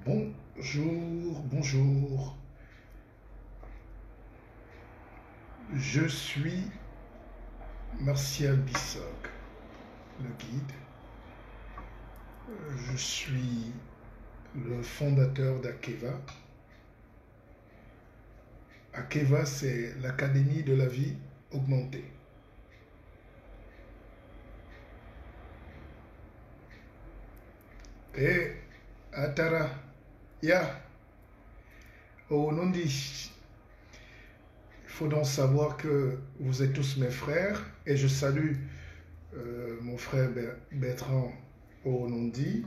Bonjour, bonjour. Je suis Martial Bissoc, le guide. Je suis le fondateur d'Akeva. Akeva, c'est l'Académie de la vie augmentée. Et Atara, ya, au Nondi, il faut donc savoir que vous êtes tous mes frères et je salue mon frère Bertrand Onondi,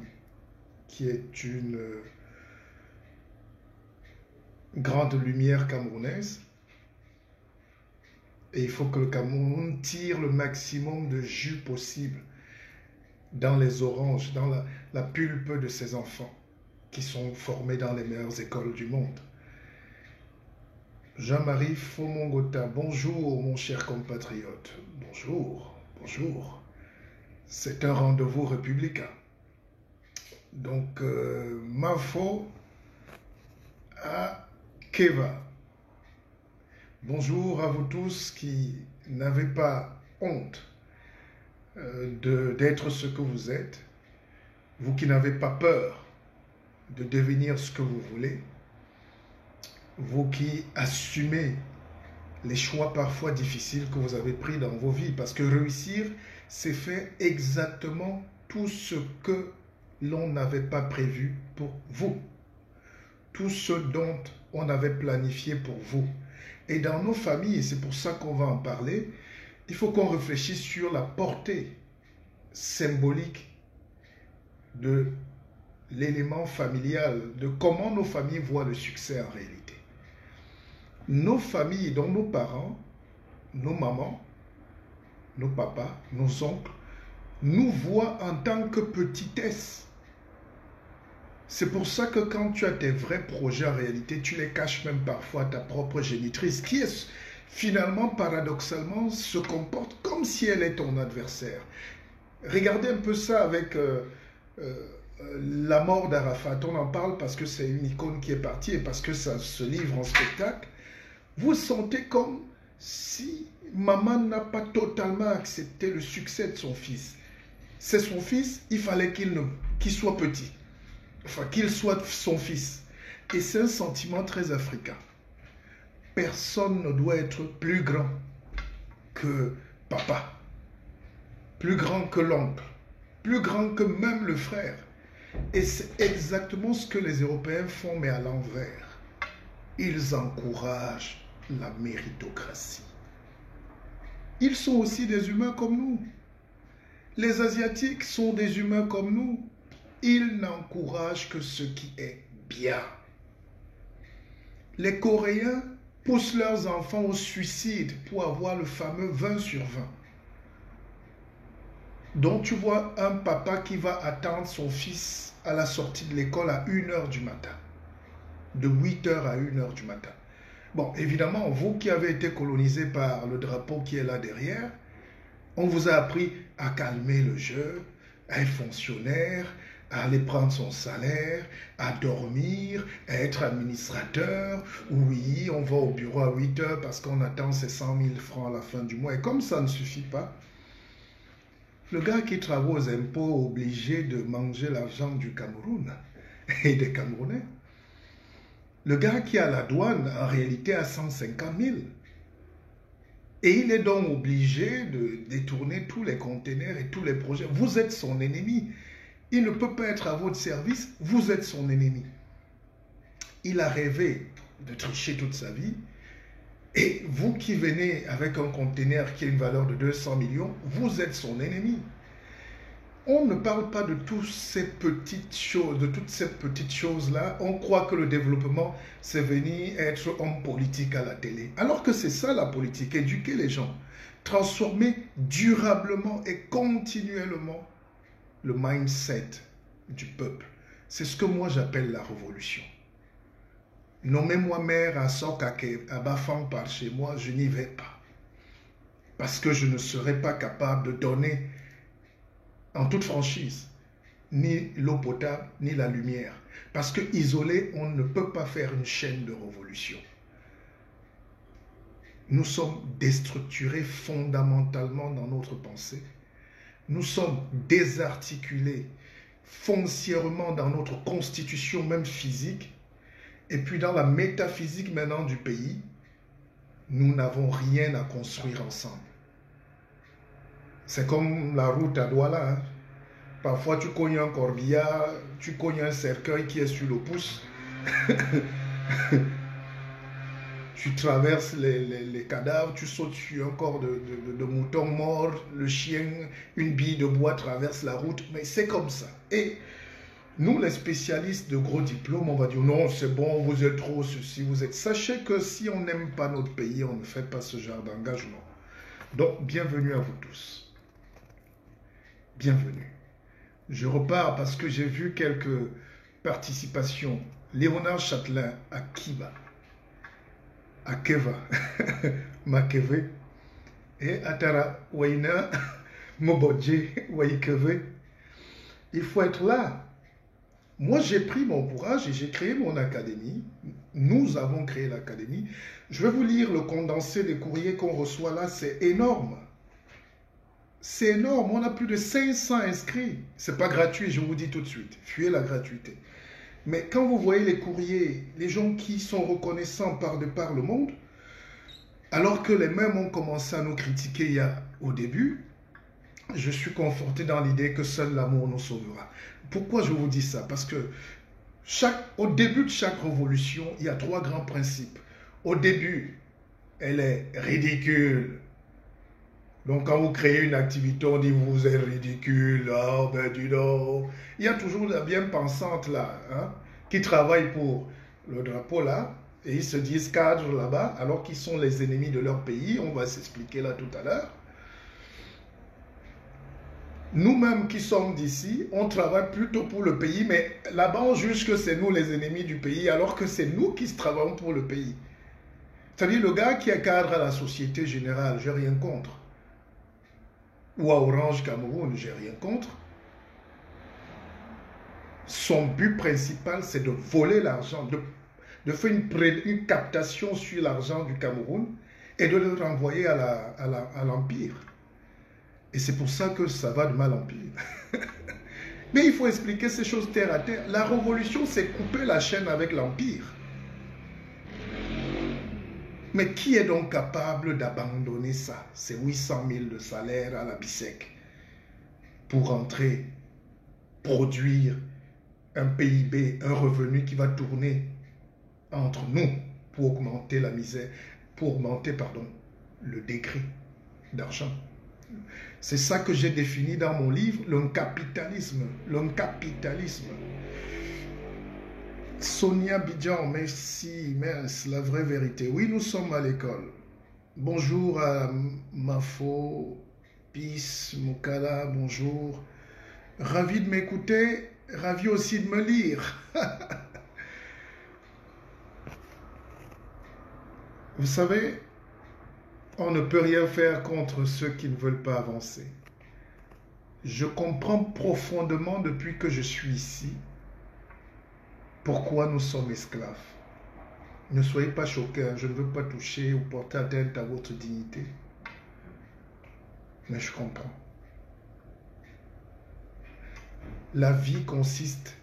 qui est une grande lumière camerounaise. Et il faut que le Cameroun tire le maximum de jus possible dans les oranges, dans la pulpe de ses enfants qui sont formés dans les meilleures écoles du monde. Jean-Marie Fomongota, bonjour mon cher compatriote. Bonjour, bonjour. C'est un rendez-vous républicain. Donc, Mafo à Keva. Bonjour à vous tous qui n'avez pas honte d'être ce que vous êtes, vous qui n'avez pas peur de devenir ce que vous voulez, vous qui assumez les choix parfois difficiles que vous avez pris dans vos vies, parce que réussir, c'est faire exactement tout ce que l'on n'avait pas prévu pour vous, tout ce dont on avait planifié pour vous. Et dans nos familles, et c'est pour ça qu'on va en parler, il faut qu'on réfléchisse sur la portée symbolique de l'élément familial, de comment nos familles voient le succès en réalité. Nos familles, dont nos parents, nos mamans, nos papas, nos oncles, nous voient en tant que petitesse. C'est pour ça que quand tu as tes vrais projets en réalité, tu les caches même parfois à ta propre génitrice, qui est finalement, paradoxalement, se comporte comme si elle est ton adversaire. Regardez un peu ça avec la mort d'Arafat. On en parle parce que c'est une icône qui est partie et parce que ça se livre en spectacle. Vous sentez comme si maman n'a pas totalement accepté le succès de son fils. C'est son fils, il fallait qu'il soit petit. Enfin, qu'il soit son fils. Et c'est un sentiment très africain. Personne ne doit être plus grand que papa, plus grand que l'oncle, plus grand que même le frère. Et c'est exactement ce que les Européens font, mais à l'envers. Ils encouragent la méritocratie. Ils sont aussi des humains comme nous. Les Asiatiques sont des humains comme nous. Ils n'encouragent que ce qui est bien. Les Coréens poussent leurs enfants au suicide pour avoir le fameux 20 sur 20. Donc tu vois un papa qui va attendre son fils à la sortie de l'école à 1h du matin. De 8h à 1h du matin. Bon, évidemment, vous qui avez été colonisés par le drapeau qui est là derrière, on vous a appris à calmer le jeu, à être fonctionnaire, à aller prendre son salaire, à dormir, à être administrateur. Oui, on va au bureau à 8h parce qu'on attend ses 100 000 francs à la fin du mois. Et comme ça ne suffit pas, le gars qui travaille aux impôts est obligé de manger l'argent du Cameroun et des Camerounais. Le gars qui est à la douane, en réalité, a 150 000. Et il est donc obligé de détourner tous les conteneurs et tous les projets. Vous êtes son ennemi. Il ne peut pas être à votre service, vous êtes son ennemi. Il a rêvé de tricher toute sa vie. Et vous qui venez avec un conteneur qui a une valeur de 200 millions, vous êtes son ennemi. On ne parle pas de toutes ces petites choses-là. On croit que le développement, c'est venir être homme politique à la télé. Alors que c'est ça la politique, éduquer les gens, transformer durablement et continuellement le mindset du peuple. C'est ce que moi j'appelle la révolution. Nommez-moi maire à Sokake, à Bafang par chez moi, je n'y vais pas. Parce que je ne serai pas capable de donner, en toute franchise, ni l'eau potable, ni la lumière. Parce que isolé, on ne peut pas faire une chaîne de révolution. Nous sommes déstructurés fondamentalement dans notre pensée. Nous sommes désarticulés foncièrement dans notre constitution, même physique. Et puis dans la métaphysique maintenant du pays, nous n'avons rien à construire ensemble. C'est comme la route à Douala. Hein. Parfois, tu cognes un corbillard, tu cognes un cercueil qui est sur le pouce. Tu traverses les cadavres, tu sautes sur un corps de mouton mort, le chien, une bille de bois traverse la route. Mais c'est comme ça. Et nous, les spécialistes de gros diplômes, on va dire non, c'est bon, vous êtes trop ceci, vous êtes... Sachez que si on n'aime pas notre pays, on ne fait pas ce genre d'engagement. Donc, bienvenue à vous tous. Bienvenue. Je repars parce que j'ai vu quelques participations. Léonard Châtelain à Kiba, à Keva, Makeve, et Atara Waina, Mobodje, Waikeve. Il faut être là. Moi, j'ai pris mon courage et j'ai créé mon académie. Nous avons créé l'académie. Je vais vous lire le condensé des courriers qu'on reçoit là. C'est énorme. C'est énorme. On a plus de 500 inscrits. Ce n'est pas gratuit, je vous dis tout de suite. Fuyez la gratuité. Mais quand vous voyez les courriers, les gens qui sont reconnaissants par le monde, alors que les mêmes ont commencé à nous critiquer au début, je suis conforté dans l'idée que seul l'amour nous sauvera. Pourquoi je vous dis ça? Parce que au début de chaque révolution, il y a 3 grands principes. Au début, elle est ridicule. Donc quand vous créez une activité, on dit vous êtes ridicule, oh ben dis donc. Il y a toujours la bien-pensante là, hein, qui travaille pour le drapeau là, et ils se disent cadres là-bas, alors qu'ils sont les ennemis de leur pays, on va s'expliquer là tout à l'heure. Nous-mêmes qui sommes d'ici, on travaille plutôt pour le pays, mais là-bas on juge que c'est nous les ennemis du pays, alors que c'est nous qui travaillons pour le pays. C'est-à-dire le gars qui est cadre à la Société Générale, j'ai rien contre. Ou à Orange Cameroun, j'ai rien contre. Son but principal, c'est de voler l'argent, de faire une captation sur l'argent du Cameroun et de le renvoyer à l'Empire. Et c'est pour ça que ça va de mal en pire. Mais il faut expliquer ces choses terre à terre. La révolution, c'est couper la chaîne avec l'Empire. Mais qui est donc capable d'abandonner ça, ces 800 000 de salaire à la BICEC, pour rentrer, produire un PIB, un revenu qui va tourner entre nous pour augmenter la misère, pour augmenter, pardon, le décret d'argent. C'est ça que j'ai défini dans mon livre, l'uncapitalisme. L'uncapitalisme. Sonia Bidjan, merci, merci, la vraie vérité. Oui, nous sommes à l'école. Bonjour à Mafo, Peace, Moukala, bonjour. Ravi de m'écouter, ravi aussi de me lire. Vous savez, on ne peut rien faire contre ceux qui ne veulent pas avancer. Je comprends profondément depuis que je suis ici pourquoi nous sommes esclaves. Ne soyez pas choqués, je ne veux pas toucher ou porter atteinte à votre dignité. Mais je comprends. La vie consiste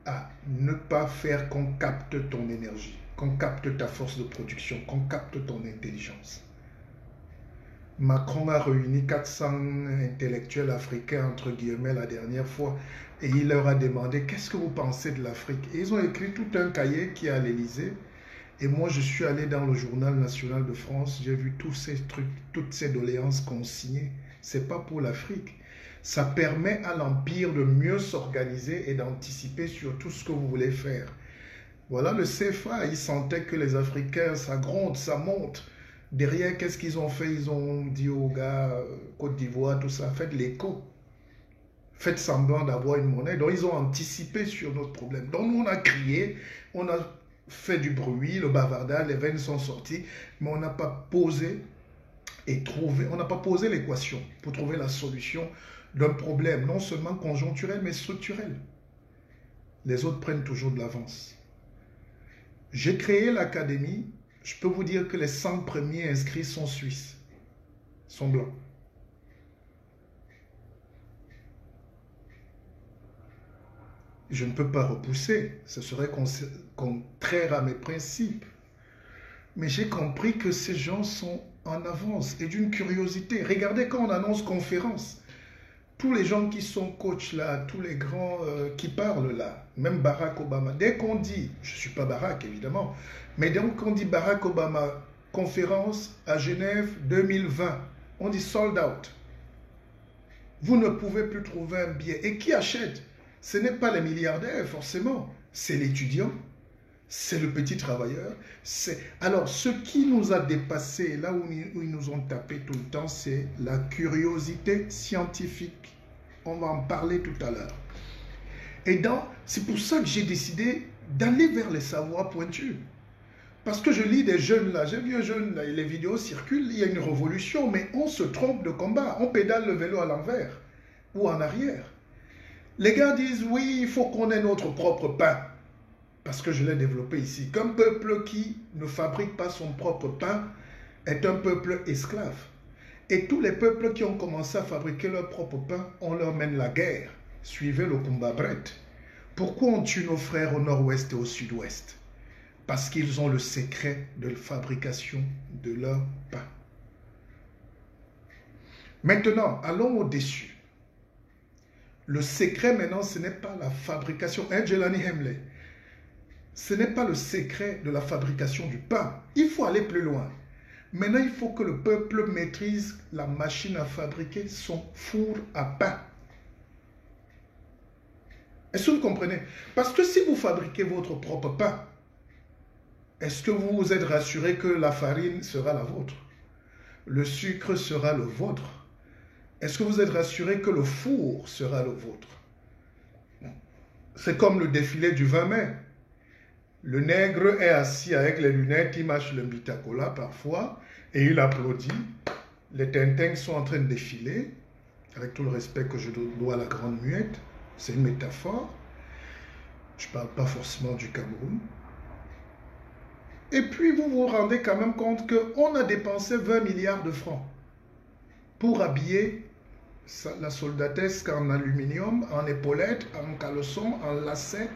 à ne pas faire qu'on capte ton énergie, qu'on capte ta force de production, qu'on capte ton intelligence. Macron a réuni 400 intellectuels africains, entre guillemets, la dernière fois, et il leur a demandé « Qu'est-ce que vous pensez de l'Afrique ?» Et ils ont écrit tout un cahier qui est à l'Élysée. Et moi, je suis allé dans le Journal National de France, j'ai vu tous ces trucs, toutes ces doléances consignées. Ce n'est pas pour l'Afrique. Ça permet à l'Empire de mieux s'organiser et d'anticiper sur tout ce que vous voulez faire. Voilà le CFA, ils sentaient que les Africains, ça gronde, ça monte. Derrière, qu'est-ce qu'ils ont fait? Ils ont dit aux gars, Côte d'Ivoire, tout ça, faites l'écho. Faites semblant d'avoir une monnaie. Donc, ils ont anticipé sur notre problème. Donc, nous, on a crié, on a fait du bruit, le bavardage, les veines sont sorties, mais on n'a pas posé et trouvé, on n'a pas posé l'équation pour trouver la solution d'un problème non seulement conjoncturel, mais structurel. Les autres prennent toujours de l'avance. J'ai créé l'académie. Je peux vous dire que les 100 premiers inscrits sont suisses, sont blancs. Je ne peux pas repousser. Ce serait contraire à mes principes. Mais j'ai compris que ces gens sont en avance et d'une curiosité. Regardez quand on annonce conférence. Tous les gens qui sont coachs là, tous les grands qui parlent là, même Barack Obama, dès qu'on dit, je ne suis pas Barack évidemment, mais dès qu'on dit Barack Obama, conférence à Genève 2020, on dit sold out. Vous ne pouvez plus trouver un billet. Et qui achète? Ce n'est pas les milliardaires forcément, c'est l'étudiant, c'est le petit travailleur. Alors ce qui nous a dépassé, là où ils nous ont tapé tout le temps, c'est la curiosité scientifique. On va en parler tout à l'heure. Et c'est pour ça que j'ai décidé d'aller vers les savoirs pointus. Parce que je lis des jeunes là, j'ai vu un jeune là, les vidéos circulent, il y a une révolution, mais on se trompe de combat, on pédale le vélo à l'envers ou en arrière. Les gars disent oui, il faut qu'on ait notre propre pain. Parce que je l'ai développé ici. Qu'un peuple qui ne fabrique pas son propre pain est un peuple esclave. Et tous les peuples qui ont commencé à fabriquer leur propre pain, on leur mène la guerre. Suivez le combat Bret. Pourquoi on tue nos frères au nord-ouest et au sud-ouest? Parce qu'ils ont le secret de la fabrication de leur pain. Maintenant, allons au-dessus. Le secret maintenant, ce n'est pas la fabrication. Jelani Hemley. Ce n'est pas le secret de la fabrication du pain. Il faut aller plus loin. Maintenant, il faut que le peuple maîtrise la machine à fabriquer son four à pain. Est-ce que vous comprenez? Parce que si vous fabriquez votre propre pain, est-ce que vous vous êtes rassuré que la farine sera la vôtre? Le sucre sera le vôtre? Est-ce que vous êtes rassuré que le four sera le vôtre? C'est comme le défilé du 20 mai. Le nègre est assis avec les lunettes, il mâche le mbitacola parfois et il applaudit. Les tintins sont en train de défiler, avec tout le respect que je dois à la grande muette. C'est une métaphore. Je ne parle pas forcément du Cameroun. Et puis vous vous rendez quand même compte qu'on a dépensé 20 milliards de francs pour habiller la soldatesque en aluminium, en épaulettes, en caleçon, en lacets.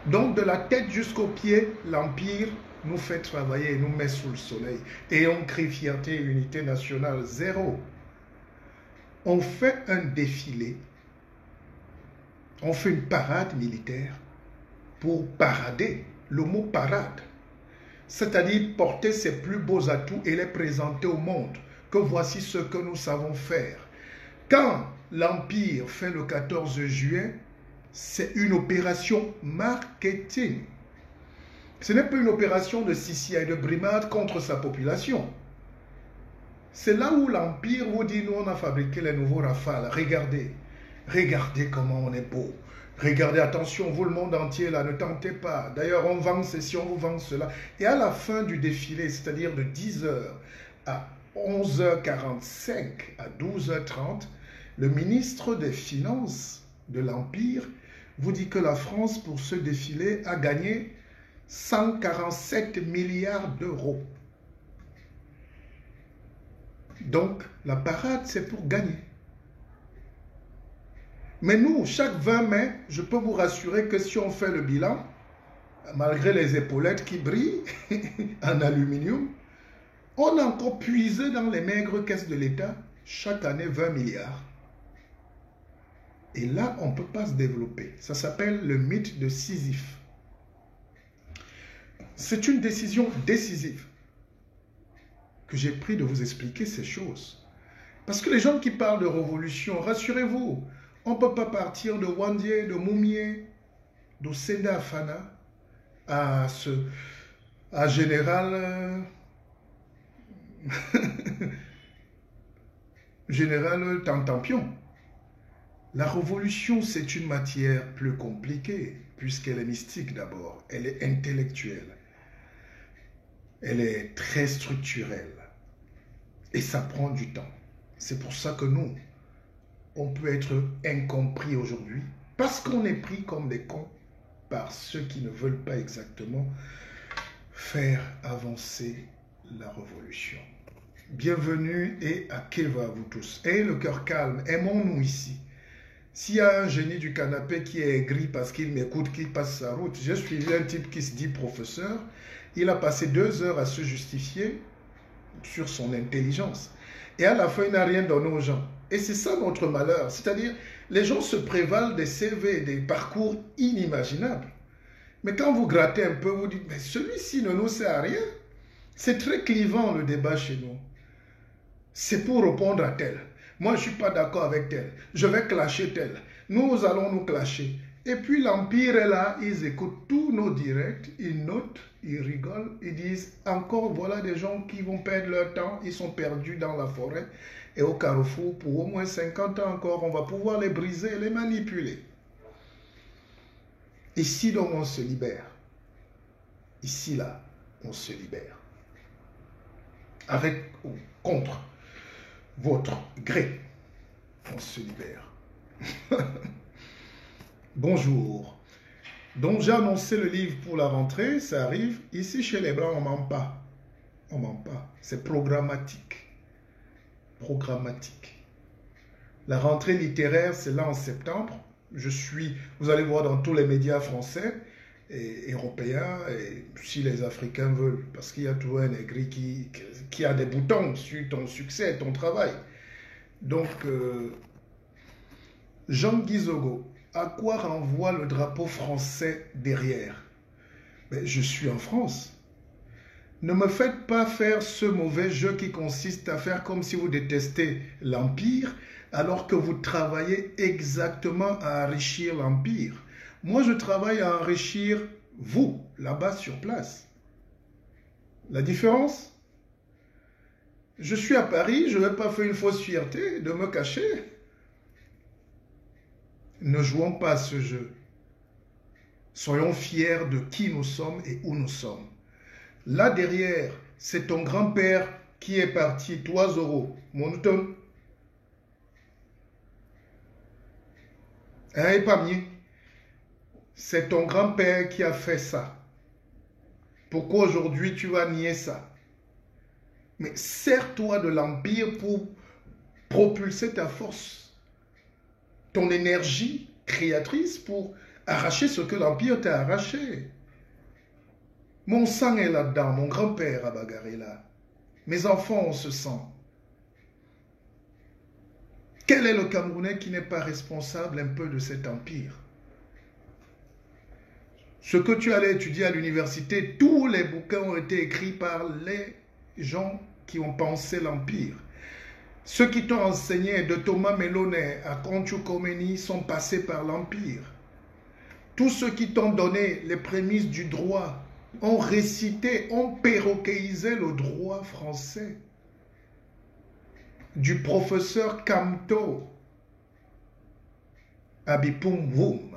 Donc de la tête jusqu'aux pieds, l'Empire nous fait travailler et nous met sous le soleil. Et on crie fierté et unité nationale, zéro. On fait un défilé, on fait une parade militaire pour parader, le mot parade. C'est-à-dire porter ses plus beaux atouts et les présenter au monde, que voici ce que nous savons faire. Quand l'Empire fait le 14 juillet, c'est une opération marketing. Ce n'est pas une opération de Sissi et de brimade contre sa population. C'est là où l'Empire vous dit, nous on a fabriqué les nouveaux Rafales. Regardez, regardez comment on est beau. Regardez, attention, vous le monde entier là, ne tentez pas. D'ailleurs, on vend ceci, on vous vend cela. Et à la fin du défilé, c'est-à-dire de 10h à 11h45 à 12h30, le ministre des Finances de l'Empire vous dit que la France, pour ce défilé, a gagné 147 milliards d'euros. Donc, la parade, c'est pour gagner. Mais nous, chaque 20 mai, je peux vous rassurer que si on fait le bilan, malgré les épaulettes qui brillent en aluminium, on a encore puisé dans les maigres caisses de l'État chaque année 20 milliards. Et là, on ne peut pas se développer. Ça s'appelle le mythe de Sisyphe. C'est une décision décisive que j'ai pris de vous expliquer ces choses. Parce que les gens qui parlent de révolution, rassurez-vous, on ne peut pas partir de Wandier, de Moumier, de Senda Fana à Général... Général Tantampion. La révolution, c'est une matière plus compliquée, puisqu'elle est mystique d'abord, elle est intellectuelle, elle est très structurelle, et ça prend du temps. C'est pour ça que nous, on peut être incompris aujourd'hui parce qu'on est pris comme des cons par ceux qui ne veulent pas exactement faire avancer la révolution. Bienvenue et à Keva vous tous. Ayez le cœur calme, aimons-nous ici. S'il y a un génie du canapé qui est aigri parce qu'il m'écoute, qu'il passe sa route, j'ai suivi un type qui se dit professeur, il a passé 2 heures à se justifier sur son intelligence. Et à la fin, il n'a rien donné aux gens. Et c'est ça notre malheur. C'est-à-dire, les gens se prévalent des CV, des parcours inimaginables. Mais quand vous grattez un peu, vous dites, mais celui-ci ne nous sert à rien. C'est très clivant le débat chez nous. C'est pour répondre à tel. Moi, je ne suis pas d'accord avec tel. Je vais clasher tel. Nous allons nous clasher. Et puis l'Empire est là, ils écoutent tous nos directs, ils notent, ils rigolent, ils disent encore voilà des gens qui vont perdre leur temps, ils sont perdus dans la forêt et au carrefour pour au moins 50 ans encore, on va pouvoir les briser et les manipuler. Ici donc on se libère. Ici là, on se libère. Avec ou contre votre gré, on se libère. Bonjour. Donc j'ai annoncé le livre pour la rentrée, ça arrive. Ici chez les Blancs, on ne ment pas. On ne ment pas. C'est programmatique. Programmatique. La rentrée littéraire, c'est là en septembre. Vous allez voir dans tous les médias français et européens, et si les Africains veulent, parce qu'il y a toujours un aigri qui a des boutons sur ton succès, ton travail. Donc, Jean-Guy Zogo, à quoi renvoie le drapeau français derrière? Mais je suis en France. Ne me faites pas faire ce mauvais jeu qui consiste à faire comme si vous détestez l'Empire, alors que vous travaillez exactement à enrichir l'Empire. Moi, je travaille à enrichir vous, là-bas sur place. La différence? Je suis à Paris, je ne vais pas faire une fausse fierté de me cacher. Ne jouons pas à ce jeu. Soyons fiers de qui nous sommes et où nous sommes. Là derrière, c'est ton grand-père qui est parti, toi Zoro, Monton. Hein, et pas mieux. C'est ton grand-père qui a fait ça. Pourquoi aujourd'hui tu vas nier ça? Mais sers-toi de l'Empire pour propulser ta force, ton énergie créatrice pour arracher ce que l'Empire t'a arraché. Mon sang est là-dedans, mon grand-père a bagarré là. Mes enfants ont ce sang. Quel est le Camerounais qui n'est pas responsable un peu de cet empire? Ce que tu allais étudier à l'université, tous les bouquins ont été écrits par les gens qui ont pensé l'empire. Ceux qui t'ont enseigné de Thomas Melonnet à Conchu Komeni sont passés par l'empire. Tous ceux qui t'ont donné les prémices du droit ont récité, ont perroquéisé le droit français. Du professeur Camto à Bipum Woum.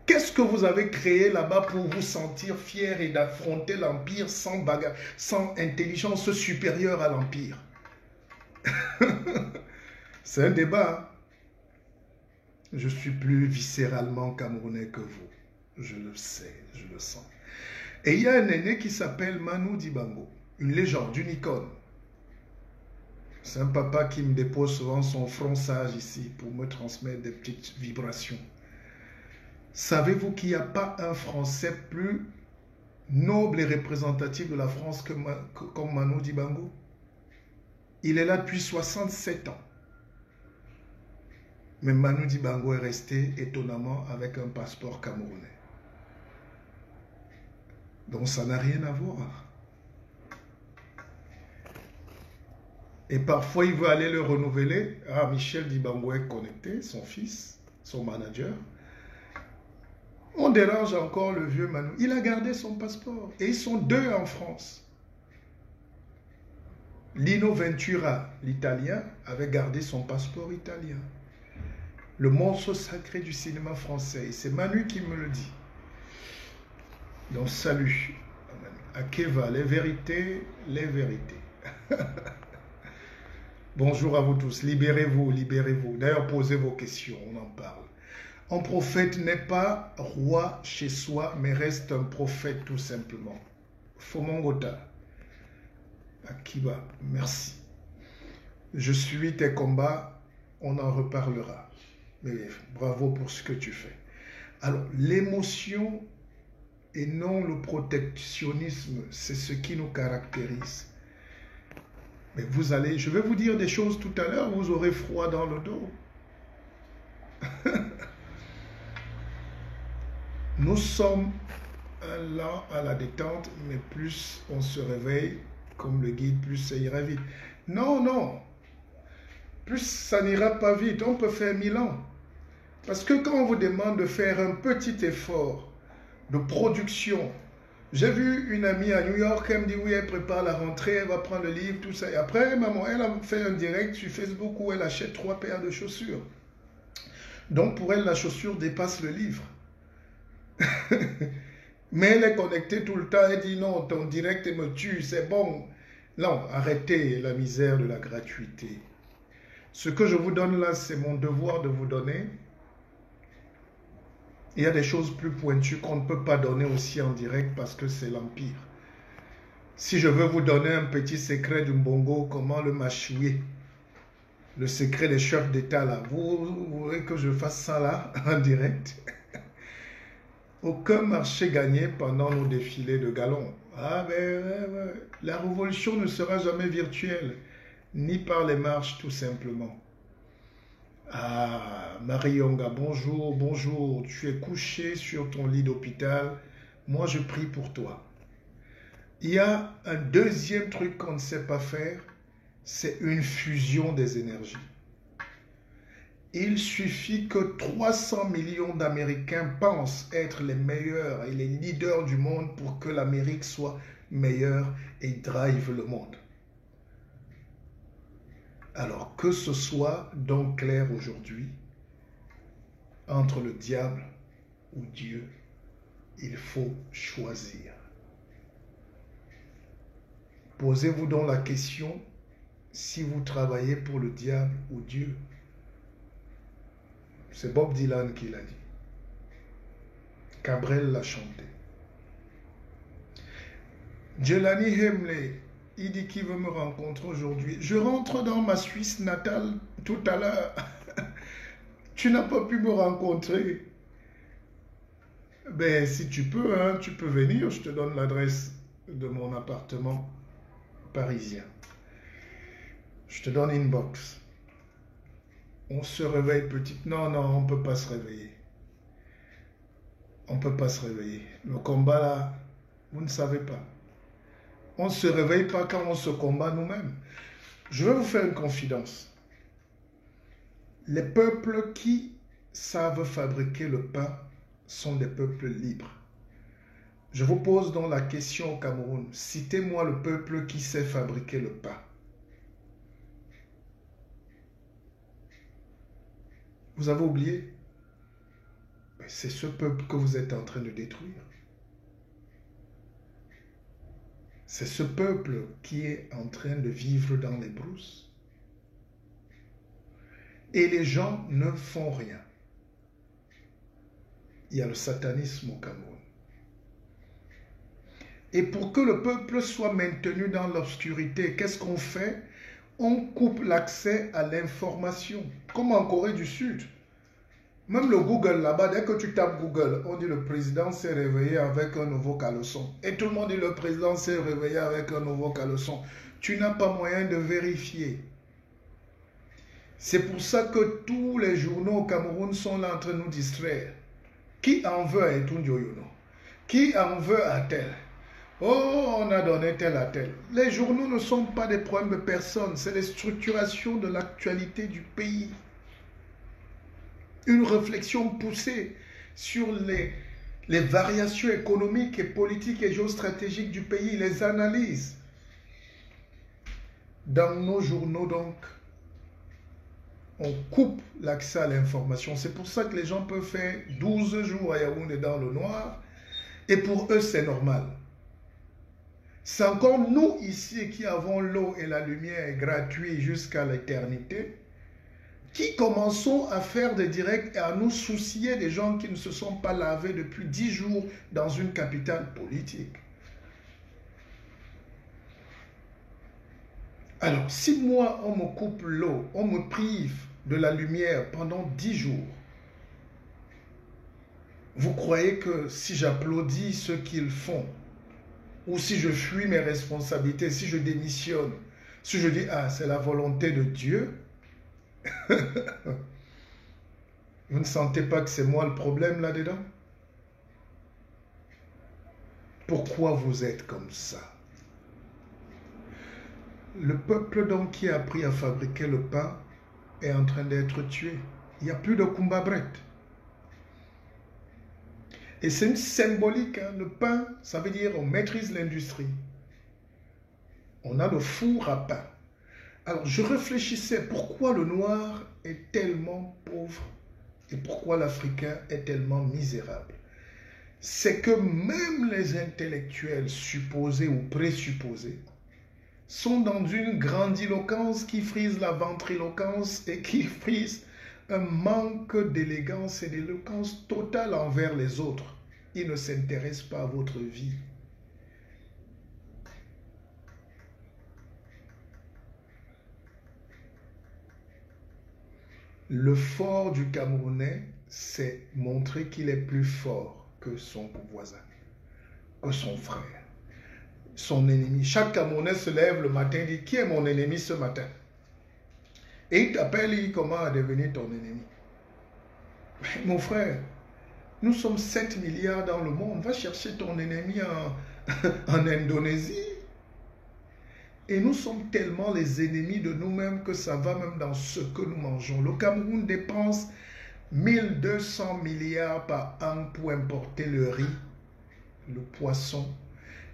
Qu'est-ce que vous avez créé là-bas pour vous sentir fier et d'affronter l'Empire sans bagarre, sans intelligence supérieure à l'Empire? C'est un débat. Je suis plus viscéralement camerounais que vous. Je le sais, je le sens. Et il y a un aîné qui s'appelle Manu Dibango, une légende, une icône. C'est un papa qui me dépose souvent son front sage ici pour me transmettre des petites vibrations. Savez-vous qu'il n'y a pas un Français plus noble et représentatif de la France comme Manu Dibango? Il est là depuis 67 ans. Mais Manu Dibango est resté étonnamment avec un passeport camerounais. Donc ça n'a rien à voir. Et parfois il veut aller le renouveler. Ah, Michel Dibango est connecté, son fils, son manager. On dérange encore le vieux Manu. Il a gardé son passeport. Et ils sont 2 en France. Lino Ventura, l'Italien, avait gardé son passeport italien. Le morceau sacré du cinéma français. Et c'est Manu qui me le dit. Donc salut. À Keva, les vérités, les vérités. Bonjour à vous tous. Libérez-vous, libérez-vous. D'ailleurs, posez vos questions, on en parle. Un prophète n'est pas roi chez soi, mais reste un prophète tout simplement. Fomongota. Akiba, merci. Je suis tes combats, on en reparlera. Mais bravo pour ce que tu fais. Alors, l'émotion et non le protectionnisme, c'est ce qui nous caractérise. Mais vous allez, je vais vous dire des choses tout à l'heure, vous aurez froid dans le dos. Nous sommes lents à la détente, mais plus on se réveille, comme le guide, plus ça ira vite. Non, non. Plus ça n'ira pas vite. On peut faire 1000 ans. Parce que quand on vous demande de faire un petit effort de production, j'ai vu une amie à New York, elle me dit oui, elle prépare la rentrée, elle va prendre le livre, tout ça. Et après, maman, elle a fait un direct sur Facebook où elle achète 3 paires de chaussures. Donc pour elle, la chaussure dépasse le livre. Mais elle est connectée tout le temps, elle dit non, ton direct me tue, c'est bon. Non, arrêtez la misère de la gratuité. Ce que je vous donne là, c'est mon devoir de vous donner. Il y a des choses plus pointues qu'on ne peut pas donner aussi en direct parce que c'est l'Empire. Si je veux vous donner un petit secret du Mbongo, comment le mâchouiller, le secret des chefs d'État là, vous voulez que je fasse ça là, en direct? Aucun marché gagné pendant nos défilés de galons. Ah ben, la révolution ne sera jamais virtuelle, ni par les marches tout simplement. Ah, Marie-Yonga, bonjour, bonjour. Tu es couché sur ton lit d'hôpital. Moi, je prie pour toi. Il y a un deuxième truc qu'on ne sait pas faire, c'est une fusion des énergies. Il suffit que 300 millions d'Américains pensent être les meilleurs et les leaders du monde pour que l'Amérique soit meilleure et drive le monde. Alors que ce soit donc clair aujourd'hui, entre le diable ou Dieu, il faut choisir. Posez-vous donc la question si vous travaillez pour le diable ou Dieu. C'est Bob Dylan qui l'a dit. Cabrel l'a chanté. Jelani Hemley, il dit qu'il veut me rencontrer aujourd'hui. Je rentre dans ma Suisse natale tout à l'heure. Tu n'as pas pu me rencontrer. Ben, si tu peux, hein, tu peux venir. Je te donne l'adresse de mon appartement parisien. Je te donne une box. On se réveille petite. Non, non, on ne peut pas se réveiller. On ne peut pas se réveiller. Le combat là, vous ne savez pas. On ne se réveille pas quand on se combat nous-mêmes. Je vais vous faire une confidence. Les peuples qui savent fabriquer le pain sont des peuples libres. Je vous pose donc la question au Cameroun. Citez-moi le peuple qui sait fabriquer le pain. Vous avez oublié? C'est ce peuple que vous êtes en train de détruire. C'est ce peuple qui est en train de vivre dans les brousses. Et les gens ne font rien. Il y a le satanisme au Cameroun. Et pour que le peuple soit maintenu dans l'obscurité, qu'est-ce qu'on fait? On coupe l'accès à l'information, comme en Corée du Sud. Même le Google là-bas, dès que tu tapes Google, on dit le président s'est réveillé avec un nouveau caleçon. Et tout le monde dit le président s'est réveillé avec un nouveau caleçon. Tu n'as pas moyen de vérifier. C'est pour ça que tous les journaux au Cameroun sont là en train de nous distraire. Qui en veut à Etundioyono? Qui en veut à tel? Oh, on a donné tel à tel. Les journaux ne sont pas des problèmes de personnes, c'est les structurations de l'actualité du pays. Une réflexion poussée sur les variations économiques et politiques et géostratégiques du pays, les analyses. Dans nos journaux, donc, on coupe l'accès à l'information. C'est pour ça que les gens peuvent faire 12 jours à Yaoundé dans le noir. Et pour eux, c'est normal. C'est encore nous ici qui avons l'eau et la lumière gratuits jusqu'à l'éternité, qui commençons à faire des directs et à nous soucier des gens qui ne se sont pas lavés depuis 10 jours dans une capitale politique. Alors, si moi, on me coupe l'eau, on me prive de la lumière pendant 10 jours, vous croyez que si j'applaudis ce qu'ils font, ou si je fuis mes responsabilités, si je démissionne, si je dis, ah, c'est la volonté de Dieu, vous ne sentez pas que c'est moi le problème là-dedans? Pourquoi vous êtes comme ça? Le peuple donc qui a appris à fabriquer le pain est en train d'être tué. Il n'y a plus de kumbabret. Et c'est une symbolique. Hein. Le pain, ça veut dire on maîtrise l'industrie. On a le four à pain. Alors je réfléchissais pourquoi le noir est tellement pauvre et pourquoi l'Africain est tellement misérable. C'est que même les intellectuels supposés ou présupposés sont dans une grandiloquence qui frise la ventriloquence et qui frise un manque d'élégance et d'éloquence totale envers les autres. Ils ne s'intéressent pas à votre vie. Le fort du Camerounais, c'est montrer qu'il est plus fort que son voisin, que son frère, son ennemi. Chaque Camerounais se lève le matin et dit, qui est mon ennemi ce matin? Et il t'appelle, il dit, comment devenir ton ennemi? Mais mon frère, nous sommes 7 milliards dans le monde. Va chercher ton ennemi en Indonésie. Et nous sommes tellement les ennemis de nous-mêmes que ça va même dans ce que nous mangeons. Le Cameroun dépense 1200 milliards par an pour importer le riz, le poisson.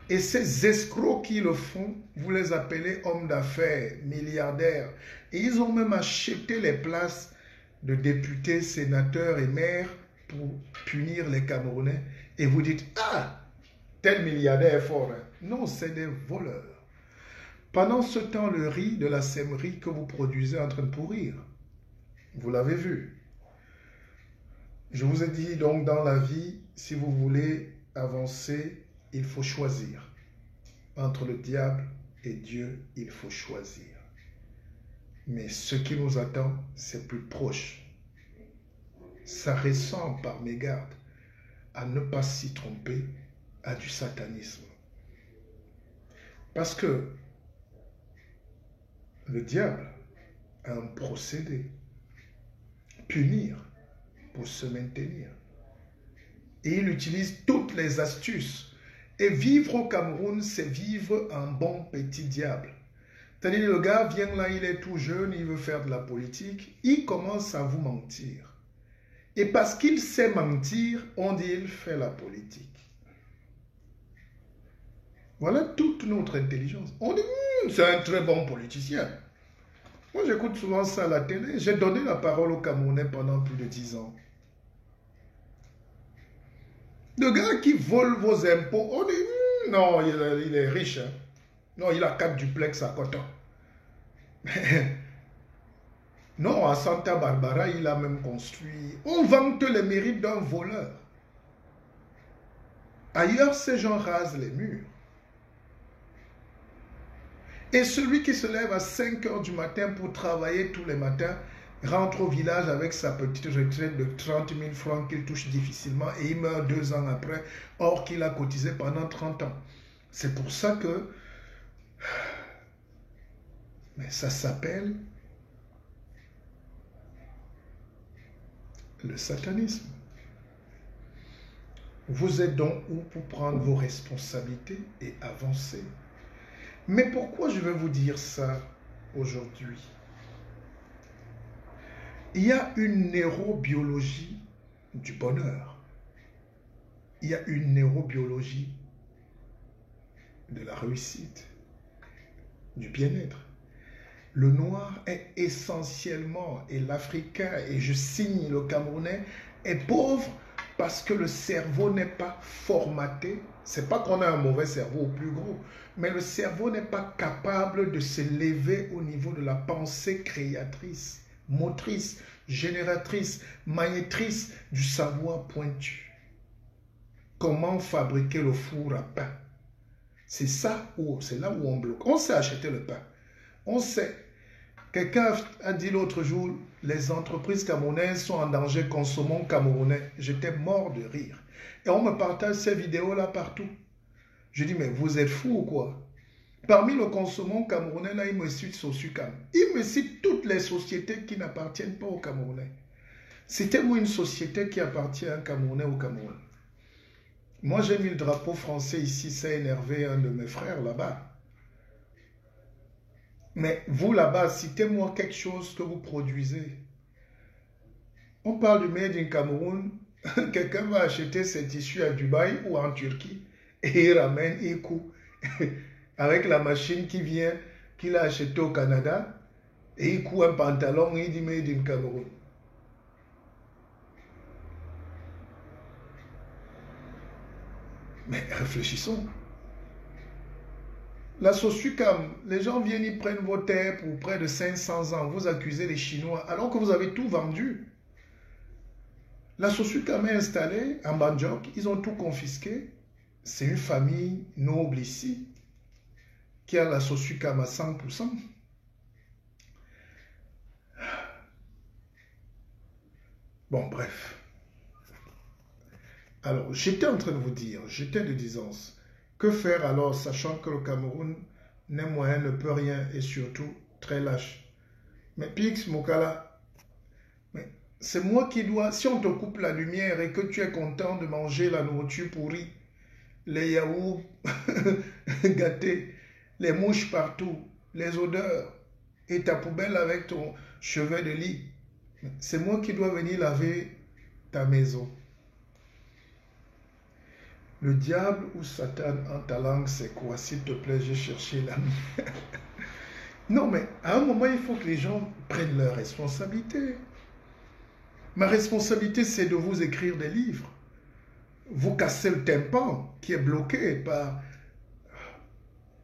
Et ces escrocs qui le font, vous les appelez hommes d'affaires, milliardaires. Et ils ont même acheté les places de députés, sénateurs et maires pour punir les Camerounais. Et vous dites, ah, tel milliardaire est fort. Hein. Non, c'est des voleurs. Pendant ce temps, le riz de la sèmerie que vous produisez est en train de pourrir. Vous l'avez vu. Je vous ai dit donc dans la vie, si vous voulez avancer, il faut choisir. Entre le diable et Dieu, il faut choisir. Mais ce qui nous attend, c'est plus proche. Ça ressemble par mégarde à ne pas s'y tromper à du satanisme. Parce que le diable a un procédé. Punir pour se maintenir. Et il utilise toutes les astuces. Et vivre au Cameroun, c'est vivre un bon petit diable. C'est-à-dire, le gars vient là, il est tout jeune, il veut faire de la politique, il commence à vous mentir. Et parce qu'il sait mentir, on dit il fait la politique. Voilà toute notre intelligence. On dit, c'est un très bon politicien. Moi, j'écoute souvent ça à la télé. J'ai donné la parole aux Camerounais pendant plus de 10 ans. Le gars qui vole vos impôts, on dit, non, il est riche. Hein. Non, il a 4 duplex à Coton. Non, à Santa Barbara, il a même construit. On vante les mérites d'un voleur. Ailleurs, ces gens rasent les murs. Et celui qui se lève à 5 h du matin pour travailler tous les matins, rentre au village avec sa petite retraite de 30 000 francs qu'il touche difficilement et il meurt 2 ans après, or qu'il a cotisé pendant 30 ans. C'est pour ça que... Mais ça s'appelle le satanisme. Vous êtes donc où pour prendre vos responsabilités et avancer. Mais pourquoi je vais vous dire ça aujourd'hui? Il y a une neurobiologie du bonheur. Il y a une neurobiologie de la réussite, du bien-être. Le noir est essentiellement, et l'Africain, et je signe le Camerounais, est pauvre Parce que le cerveau n'est pas formaté. C'est pas qu'on a un mauvais cerveau au plus gros, mais le cerveau n'est pas capable de se lever au niveau de la pensée créatrice, motrice, génératrice, magnétrice du savoir pointu. Comment fabriquer le four à pain? C'est ça où, c'est là où on bloque. On sait acheter le pain. On sait. Quelqu'un a dit l'autre jour, les entreprises camerounaises sont en danger, consommons camerounais. J'étais mort de rire. Et on me partage ces vidéos-là partout. Je dis, mais vous êtes fous ou quoi? Parmi le consommons camerounais, là, il me cite Sosucam. Il me cite toutes les sociétés qui n'appartiennent pas aux Camerounais. C'était où une société qui appartient à un Camerounais au Cameroun? Moi, j'ai mis le drapeau français ici, ça a énervé un de mes frères là-bas. Mais vous là-bas, citez-moi quelque chose que vous produisez. On parle du Made in Cameroun. Quelqu'un va acheter ses tissus à Dubaï ou en Turquie et il ramène un coup avec la machine qui vient, qu'il a acheté au Canada et il coud un pantalon et il dit Made in Cameroun. Mais réfléchissons. La Sosucam, les gens viennent, ils prennent vos terres pour près de 500 ans. Vous accusez les Chinois alors que vous avez tout vendu. La Sosucam est installée en Banjok, ils ont tout confisqué. C'est une famille noble ici qui a la Sosucam à 100%. Bon, bref. Alors, j'étais en train de vous dire, j'étais de disance. Que faire alors, sachant que le Cameroun n'est moyen, ne peut rien et surtout très lâche? Mais Pix, Mokala, c'est moi qui dois, si on te coupe la lumière et que tu es content de manger la nourriture pourrie, les yaourts gâtés, les mouches partout, les odeurs, et ta poubelle avec ton chevet de lit, c'est moi qui dois venir laver ta maison. Le diable ou Satan en ta langue, c'est quoi? S'il te plaît, j'ai cherché la mienne. Non, mais à un moment, il faut que les gens prennent leurs responsabilités. Ma responsabilité, c'est de vous écrire des livres. Vous cassez le tympan qui est bloqué par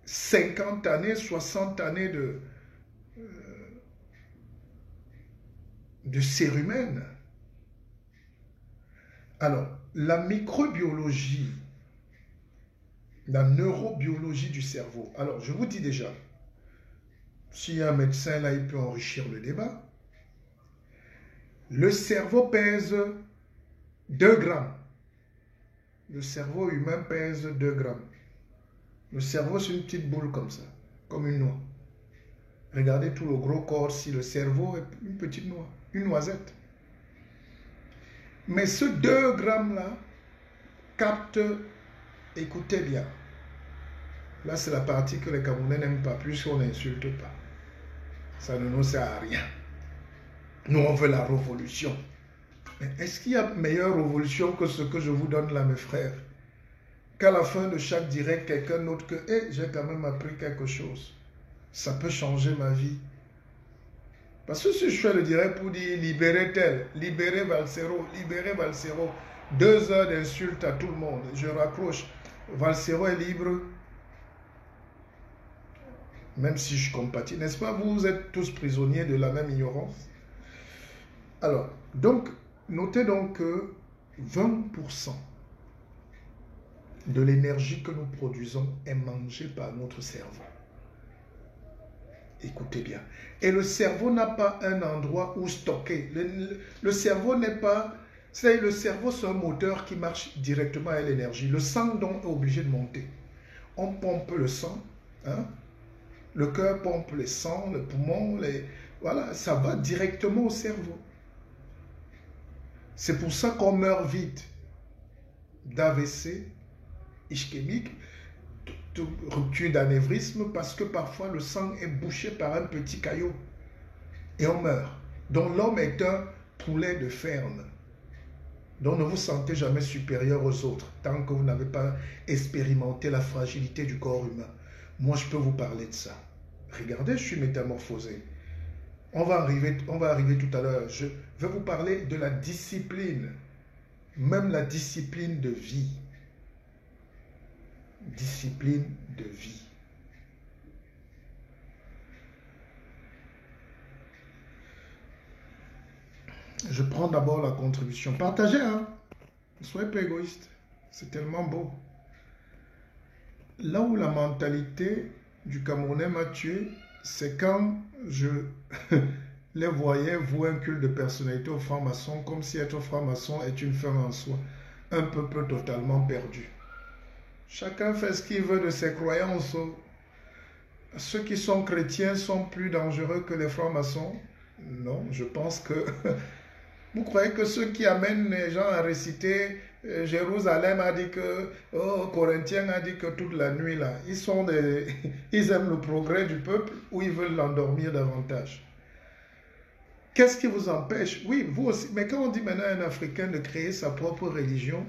50 années, 60 années de cérumen. Alors, la microbiologie, la neurobiologie du cerveau. Alors, je vous dis déjà, s'il y a un médecin là, il peut enrichir le débat. Le cerveau pèse 2 grammes. Le cerveau humain pèse 2 grammes. Le cerveau, c'est une petite boule comme ça, comme une noix. Regardez tout le gros corps, si le cerveau est une petite noix, une noisette. Mais ce 2 grammes-là capte, écoutez bien, là c'est la partie que les Camerounais n'aiment pas, puisqu'on n'insulte pas. Ça ne nous sert à rien. Nous, on veut la révolution. Mais est-ce qu'il y a meilleure révolution que ce que je vous donne là, mes frères? Qu'à la fin de chaque direct, quelqu'un note que j'ai quand même appris quelque chose. Ça peut changer ma vie. Parce que si je fais le direct pour dire libérez tel, libérez Valsero, 2 heures d'insultes à tout le monde, je raccroche. Valsero est libre, même si je compatis. N'est-ce pas? Vous êtes tous prisonniers de la même ignorance. Alors, donc, notez donc que 20% de l'énergie que nous produisons est mangée par notre cerveau. Écoutez bien. Et le cerveau n'a pas un endroit où stocker. Le cerveau n'est pas... C'est le cerveau, c'est un moteur qui marche directement à l'énergie. Le sang, donc, est obligé de monter. On pompe le sang. Hein? Le cœur pompe le sang, le poumon. Voilà, ça va directement au cerveau. C'est pour ça qu'on meurt vite d'AVC, ischémique, de rupture d'anévrisme, parce que parfois le sang est bouché par un petit caillot et on meurt. Donc l'homme est un poulet de ferme. Donc ne vous sentez jamais supérieur aux autres tant que vous n'avez pas expérimenté la fragilité du corps humain. Moi, je peux vous parler de ça. Regardez, je suis métamorphosé. On va arriver tout à l'heure. Je vais vous parler de la discipline. même la discipline de vie. Discipline de vie. Je prends d'abord la contribution. Partagez, hein. Ne soyez pas égoïste. C'est tellement beau. Là où la mentalité du Camerounais m'a tué, c'est quand je les voyais vouer un culte de personnalité aux francs-maçons, comme si être franc-maçon est une fin en soi. Un peuple totalement perdu. Chacun fait ce qu'il veut de ses croyances. Ceux qui sont chrétiens sont plus dangereux que les francs-maçons? Non, je pense que... Vous croyez que ceux qui amènent les gens à réciter Jérusalem a dit que... Oh, Corinthiens a dit que toute la nuit, là, ils aiment le progrès du peuple ou ils veulent l'endormir davantage? Qu'est-ce qui vous empêche? Oui, vous aussi. Mais quand on dit maintenant à un Africain de créer sa propre religion,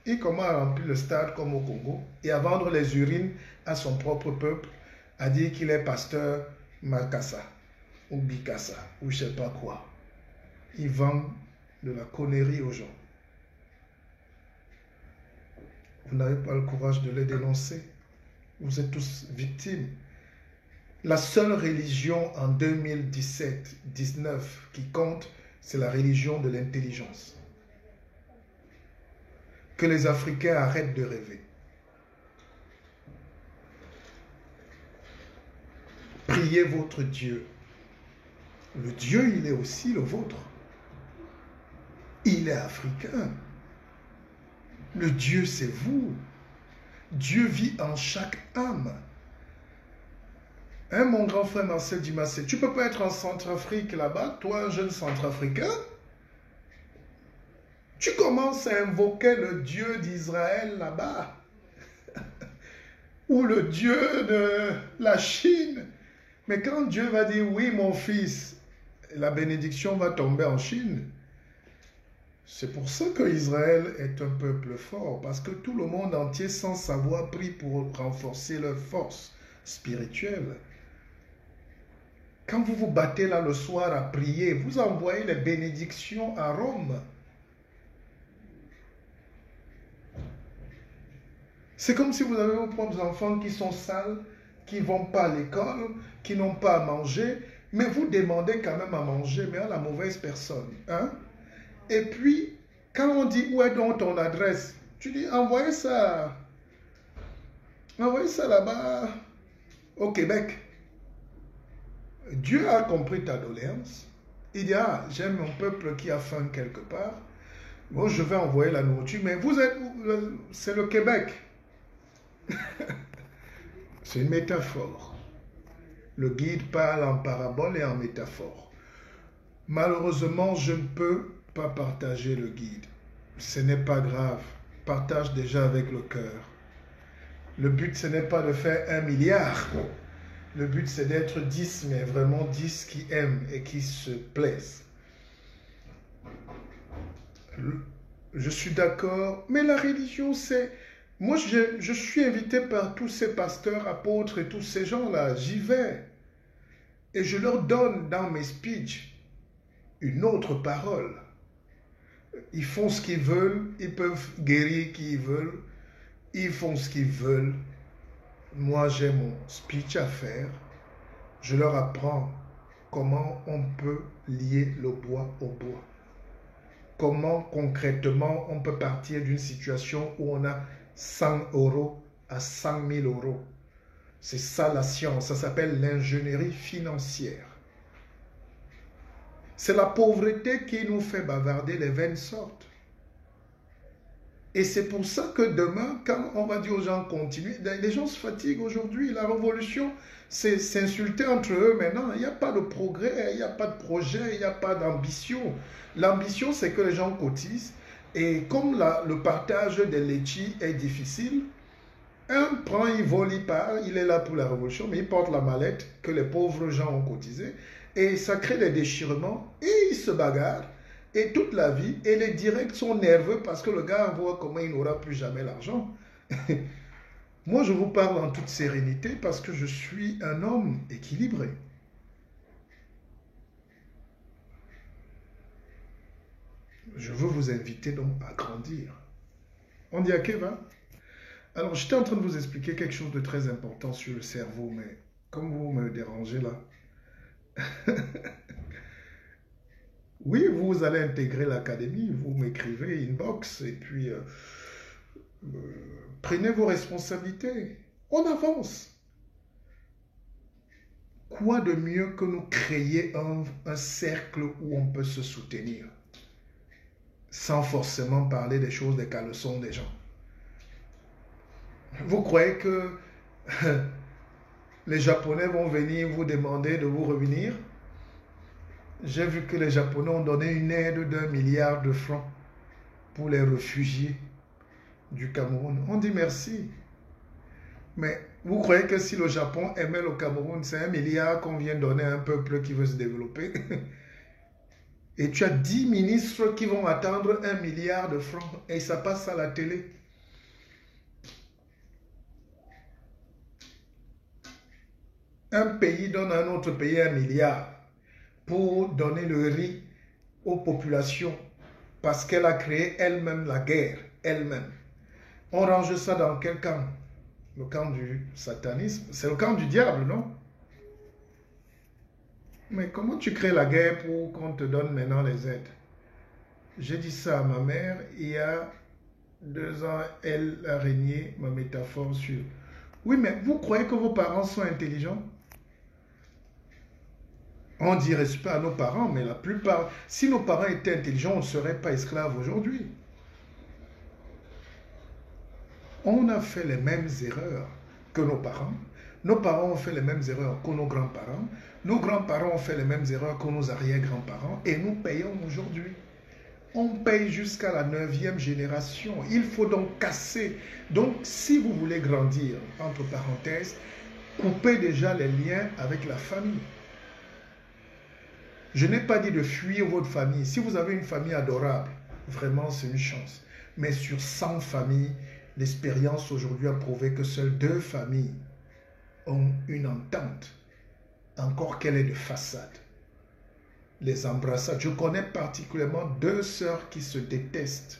il commence à remplir le stade comme au Congo et à vendre les urines à son propre peuple, à dire qu'il est pasteur Makassa ou Bikassa ou je ne sais pas quoi. Il vend de la connerie aux gens. Vous n'avez pas le courage de les dénoncer. Vous êtes tous victimes. La seule religion en 2017-19 qui compte, c'est la religion de l'intelligence. Que les Africains arrêtent de rêver. Priez votre Dieu. Le Dieu, il est aussi le vôtre. Il est africain. Le Dieu, c'est vous. Dieu vit en chaque âme. Hein, mon grand frère Marcel Dimassé, tu ne peux pas être en Centrafrique là-bas, toi, un jeune Centrafricain. Tu commences à invoquer le Dieu d'Israël là-bas. Ou le Dieu de la Chine. Mais quand Dieu va dire, oui, mon fils, la bénédiction va tomber en Chine. C'est pour ça qu'Israël est un peuple fort, parce que tout le monde entier, sans savoir, prie pour renforcer leur force spirituelle. Quand vous vous battez là le soir à prier, vous envoyez les bénédictions à Rome. C'est comme si vous avez vos propres enfants qui sont sales, qui ne vont pas à l'école, qui n'ont pas à manger, mais vous demandez quand même à manger, mais à la mauvaise personne. Hein? Et puis, quand on dit où est donc ton adresse, tu dis envoyez ça là-bas au Québec. Dieu a compris ta doléance. Il dit, ah, j'aime mon peuple qui a faim quelque part. Bon, je vais envoyer la nourriture, mais vous êtes où? C'est le Québec. C'est une métaphore. Le guide parle en parabole et en métaphore. Malheureusement, je ne peux pas partager le guide. Ce n'est pas grave. Partage déjà avec le cœur. Le but, ce n'est pas de faire 1 milliard. Le but, c'est d'être 10, mais vraiment 10 qui aiment et qui se plaisent. Je suis d'accord, mais la religion, c'est... Moi, je suis invité par tous ces pasteurs, apôtres et tous ces gens-là. J'y vais. Et je leur donne dans mes speeches une autre parole. Ils font ce qu'ils veulent, ils peuvent guérir qui ils veulent, ils font ce qu'ils veulent. Moi, j'ai mon speech à faire. Je leur apprends comment on peut lier le bois au bois. Comment concrètement on peut partir d'une situation où on a 100 € à 100 000 €. C'est ça la science, ça s'appelle l'ingénierie financière. C'est la pauvreté qui nous fait bavarder, les veines sortent. Et c'est pour ça que demain, quand on va dire aux gens continuez, les gens se fatiguent aujourd'hui. La révolution, c'est s'insulter entre eux maintenant. Il n'y a pas de progrès, il n'y a pas de projet, il n'y a pas d'ambition. L'ambition, c'est que les gens cotisent. Et comme le partage des laitiers est difficile, un prend, il vole, il part, il est là pour la révolution, mais il porte la mallette que les pauvres gens ont cotisé. Et ça crée des déchirements et ils se bagarrent. Et toute la vie, et les directs sont nerveux parce que le gars voit comment il n'aura plus jamais l'argent. Moi, je vous parle en toute sérénité parce que je suis un homme équilibré. Je veux vous inviter donc à grandir. On dit à Keva? Alors, j'étais en train de vous expliquer quelque chose de très important sur le cerveau, mais comme vous me dérangez là, oui, vous allez intégrer l'académie, vous m'écrivez inbox et puis prenez vos responsabilités. On avance. Quoi de mieux que nous créer un cercle où on peut se soutenir sans forcément parler des choses, des caleçons des gens. Vous croyez que les Japonais vont venir vous demander de vous revenir? J'ai vu que les Japonais ont donné une aide d'1 milliard de francs pour les réfugiés du Cameroun. On dit merci. Mais vous croyez que si le Japon aimait le Cameroun, c'est 1 milliard qu'on vient donner à un peuple qui veut se développer? Et tu as 10 ministres qui vont attendre 1 milliard de francs et ça passe à la télé. Un pays donne à un autre pays 1 milliard pour donner le riz aux populations parce qu'elle a créé elle-même la guerre, elle-même. On range ça dans quel camp? Le camp du satanisme? C'est le camp du diable, non? Mais comment tu crées la guerre pour qu'on te donne maintenant les aides? J'ai dit ça à ma mère il y a 2 ans, elle a régné ma métaphore sur... Oui, mais vous croyez que vos parents sont intelligents? On dit respect à nos parents, mais la plupart... Si nos parents étaient intelligents, on ne serait pas esclaves aujourd'hui. On a fait les mêmes erreurs que nos parents. Nos parents ont fait les mêmes erreurs que nos grands-parents. Nos grands-parents ont fait les mêmes erreurs que nos arrière-grands-parents. Et nous payons aujourd'hui. On paye jusqu'à la 9e génération. Il faut donc casser. Donc, si vous voulez grandir, entre parenthèses, coupez déjà les liens avec la famille. Je n'ai pas dit de fuir votre famille. Si vous avez une famille adorable, vraiment c'est une chance. Mais sur 100 familles, l'expérience aujourd'hui a prouvé que seules 2 familles ont une entente, encore qu'elle est de façade. Les embrassades. Je connais particulièrement 2 sœurs qui se détestent.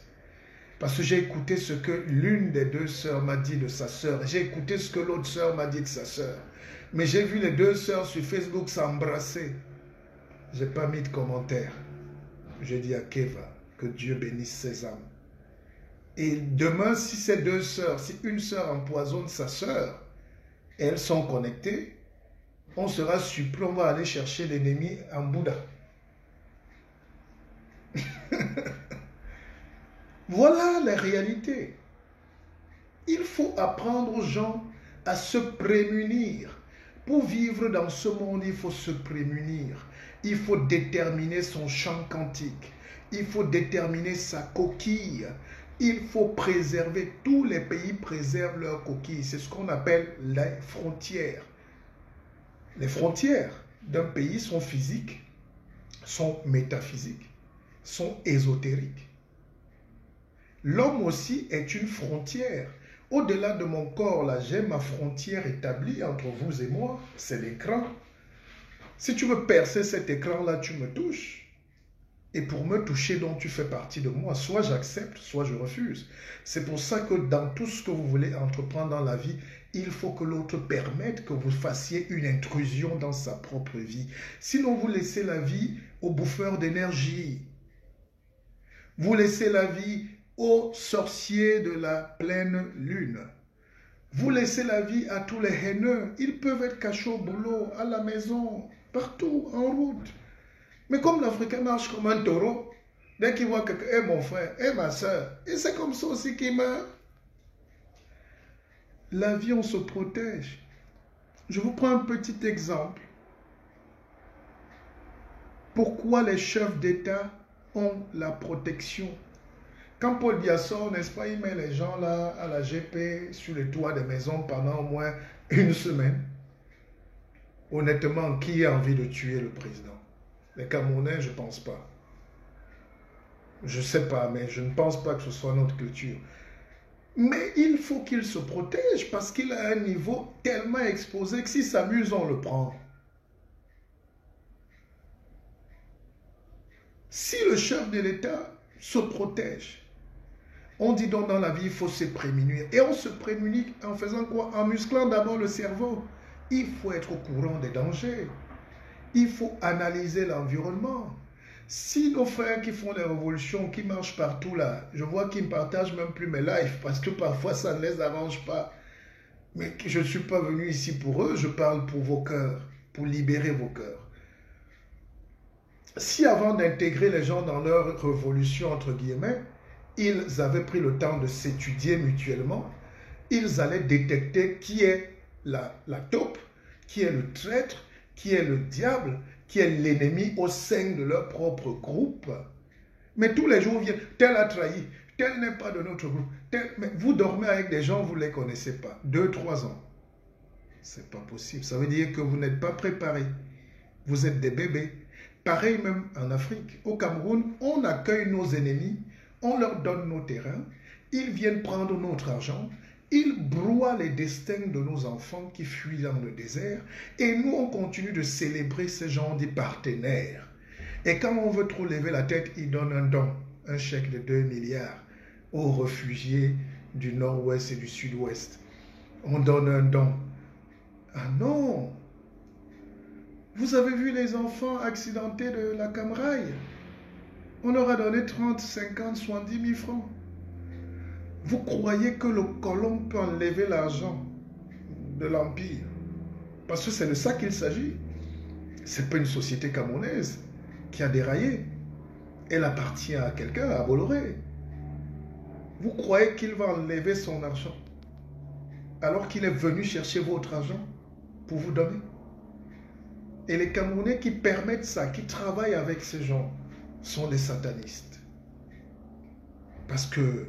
Parce que j'ai écouté ce que l'une des 2 sœurs m'a dit de sa sœur. J'ai écouté ce que l'autre sœur m'a dit de sa sœur. Mais j'ai vu les 2 sœurs sur Facebook s'embrasser. Je n'ai pas mis de commentaire. J'ai dit à Keva que Dieu bénisse ses âmes. Et demain, si ces 2 sœurs, si une sœur empoisonne sa sœur, et elles sont connectées, on sera surpris, on va aller chercher l'ennemi en Bouddha. Voilà la réalité. Il faut apprendre aux gens à se prémunir. Pour vivre dans ce monde, il faut se prémunir. Il faut déterminer son champ quantique. Il faut déterminer sa coquille. Il faut préserver. Tous les pays préservent leur coquille. C'est ce qu'on appelle les frontières. Les frontières d'un pays sont physiques, sont métaphysiques, sont ésotériques. L'homme aussi est une frontière. Au-delà de mon corps, là, j'ai ma frontière établie entre vous et moi. C'est l'écran. Si tu veux percer cet écran-là, tu me touches. Et pour me toucher, donc, tu fais partie de moi. Soit j'accepte, soit je refuse. C'est pour ça que dans tout ce que vous voulez entreprendre dans la vie, il faut que l'autre permette que vous fassiez une intrusion dans sa propre vie. Sinon, vous laissez la vie aux bouffeurs d'énergie. Vous laissez la vie aux sorciers de la pleine lune. Vous laissez la vie à tous les haineux. Ils peuvent être cachés au boulot, à la maison, partout, en route. Mais comme l'Africain marche comme un taureau, dès qu'il voit quelqu'un, hey, mon frère, hey, ma soeur, et c'est comme ça aussi qu'il meurt. La vie, on se protège. Je vous prends un petit exemple. Pourquoi les chefs d'État ont la protection? Quand Paul Biya sort, n'est-ce pas, il met les gens là à la GP sur les toits des maisons pendant au moins 1 semaine. Honnêtement, qui a envie de tuer le président? Les Camerounais, je ne pense pas. Je ne sais pas, mais je ne pense pas que ce soit notre culture. Mais il faut qu'il se protège parce qu'il a un niveau tellement exposé que s'il s'amuse, on le prend. Si le chef de l'État se protège. On dit donc dans la vie, il faut se prémunir. Et on se prémunit en faisant quoi? En musclant d'abord le cerveau. Il faut être au courant des dangers. Il faut analyser l'environnement. Si nos frères qui font les révolutions, qui marchent partout là, je vois qu'ils ne partagent même plus mes lives parce que parfois ça ne les arrange pas. Mais je ne suis pas venu ici pour eux, je parle pour vos cœurs, pour libérer vos cœurs. Si avant d'intégrer les gens dans leur révolution, entre guillemets, ils avaient pris le temps de s'étudier mutuellement, ils allaient détecter qui est la taupe, qui est le traître, qui est le diable, qui est l'ennemi au sein de leur propre groupe. Mais tous les jours viennent, tel a trahi, tel n'est pas de notre groupe. Mais vous dormez avec des gens, vous ne les connaissez pas. 2-3 ans. C'est pas possible. Ça veut dire que vous n'êtes pas préparés. Vous êtes des bébés. Pareil même en Afrique. Au Cameroun, on accueille nos ennemis, on leur donne nos terrains, ils viennent prendre notre argent, ils broient les destins de nos enfants qui fuient dans le désert et nous, on continue de célébrer ces gens des partenaires. Et quand on veut trop lever la tête, ils donnent un don, un chèque de 2 milliards aux réfugiés du nord-ouest et du sud-ouest. On donne un don. Ah non! Vous avez vu les enfants accidentés de la Camraille? On leur a donné 30, 50, 70 000 francs. Vous croyez que le colon peut enlever l'argent de l'Empire? Parce que c'est de ça qu'il s'agit. Ce n'est pas une société camerounaise qui a déraillé. Elle appartient à quelqu'un, à Bolloré. Vous croyez qu'il va enlever son argent alors qu'il est venu chercher votre argent pour vous donner? Et les Camerounais qui permettent ça, qui travaillent avec ces gens, sont des satanistes. Parce que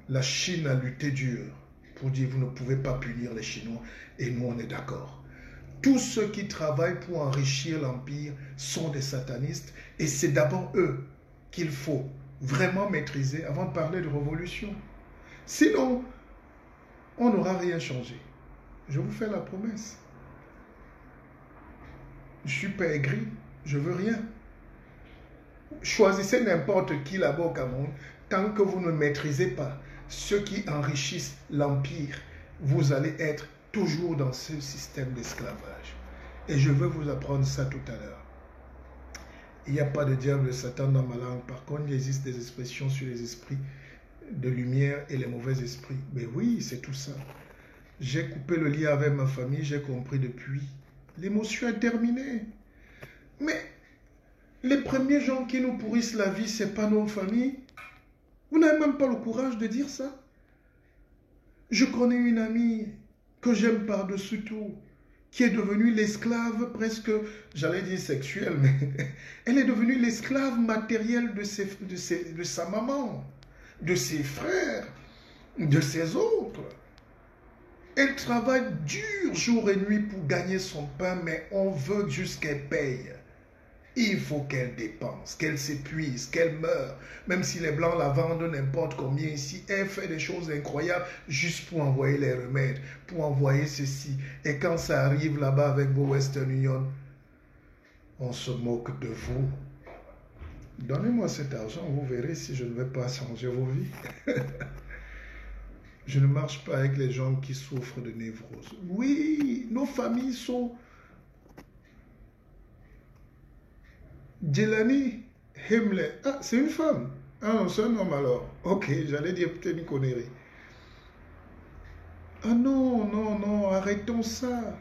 la Chine a lutté dur pour dire vous ne pouvez pas punir les Chinois. Et nous, on est d'accord. Tous ceux qui travaillent pour enrichir l'Empire sont des satanistes. Et c'est d'abord eux qu'il faut vraiment maîtriser avant de parler de révolution. Sinon, on n'aura rien changé. Je vous fais la promesse. Je suis pas aigri, je veux rien. Choisissez n'importe qui là-bas au Cameroun, tant que vous ne maîtrisez pas ceux qui enrichissent l'Empire, vous allez être toujours dans ce système d'esclavage. Et je veux vous apprendre ça tout à l'heure. Il n'y a pas de diable de Satan dans ma langue. Par contre, il existe des expressions sur les esprits de lumière et les mauvais esprits. Mais oui, c'est tout ça. J'ai coupé le lien avec ma famille, j'ai compris depuis. L'émotion est terminée. Mais les premiers gens qui nous pourrissent la vie, ce n'est pas nos familles. Vous n'avez même pas le courage de dire ça. Je connais une amie que j'aime par-dessus tout, qui est devenue l'esclave presque, j'allais dire sexuelle, mais elle est devenue l'esclave matérielle de sa maman, de ses frères, de ses autres. Elle travaille dur jour et nuit pour gagner son pain, mais on veut juste qu'elle paye. Il faut qu'elle dépense, qu'elle s'épuise, qu'elle meure. Même si les Blancs la vendent n'importe combien ici, elle fait des choses incroyables juste pour envoyer les remèdes, pour envoyer ceci. Et quand ça arrive là-bas avec vos Western Union, on se moque de vous. Donnez-moi cet argent, vous verrez si je ne vais pas changer vos vies. Je ne marche pas avec les gens qui souffrent de névrose. Oui, nos familles sont... Djelani Hemle. Ah, c'est une femme. Ah non, c'est un homme alors. Ok, j'allais dire peut-être une connerie. Ah non, non, non, arrêtons ça.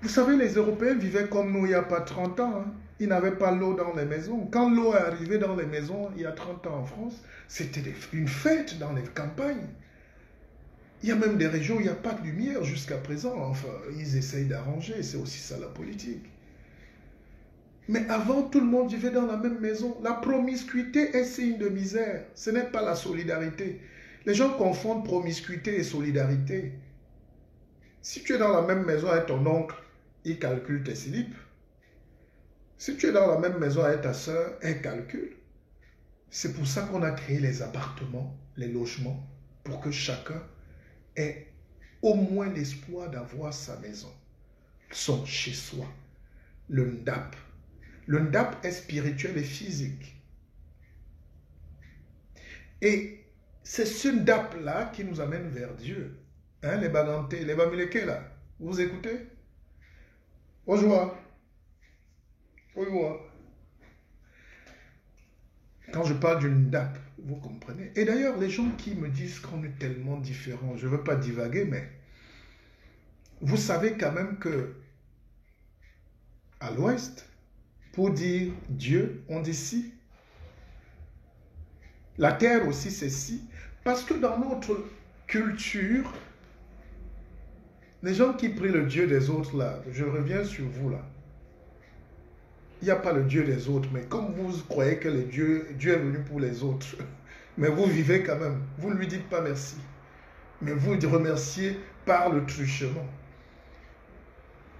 Vous savez, les Européens vivaient comme nous il n'y a pas 30 ans. Hein. Ils n'avaient pas l'eau dans les maisons. Quand l'eau est arrivée dans les maisons il y a 30 ans en France, c'était une fête dans les campagnes. Il y a même des régions où il n'y a pas de lumière jusqu'à présent. Enfin, ils essayent d'arranger. C'est aussi ça la politique. Mais avant, tout le monde vivait dans la même maison. La promiscuité est signe de misère. Ce n'est pas la solidarité. Les gens confondent promiscuité et solidarité. Si tu es dans la même maison avec ton oncle, il calcule tes slips. Si tu es dans la même maison avec ta soeur, elle calcule. C'est pour ça qu'on a créé les appartements, les logements, pour que chacun ait au moins l'espoir d'avoir sa maison, son chez-soi, le ndap. Le ndap est spirituel et physique. Et c'est ce DAP-là qui nous amène vers Dieu. Hein, les Bagantés, les Bamileke, là. Vous écoutez? Bonjour. Bonjour. Quand je parle d'une DAP, vous comprenez? Et d'ailleurs, les gens qui me disent qu'on est tellement différents, je ne veux pas divaguer, mais vous savez quand même que à l'Ouest, pour dire Dieu, on dit si. La terre aussi, c'est si. Parce que dans notre culture, les gens qui prient le Dieu des autres, là, je reviens sur vous, là. Il n'y a pas le Dieu des autres, mais comme vous croyez que Dieu est venu pour les autres, mais vous vivez quand même, vous ne lui dites pas merci. Mais vous le remerciez par le truchement.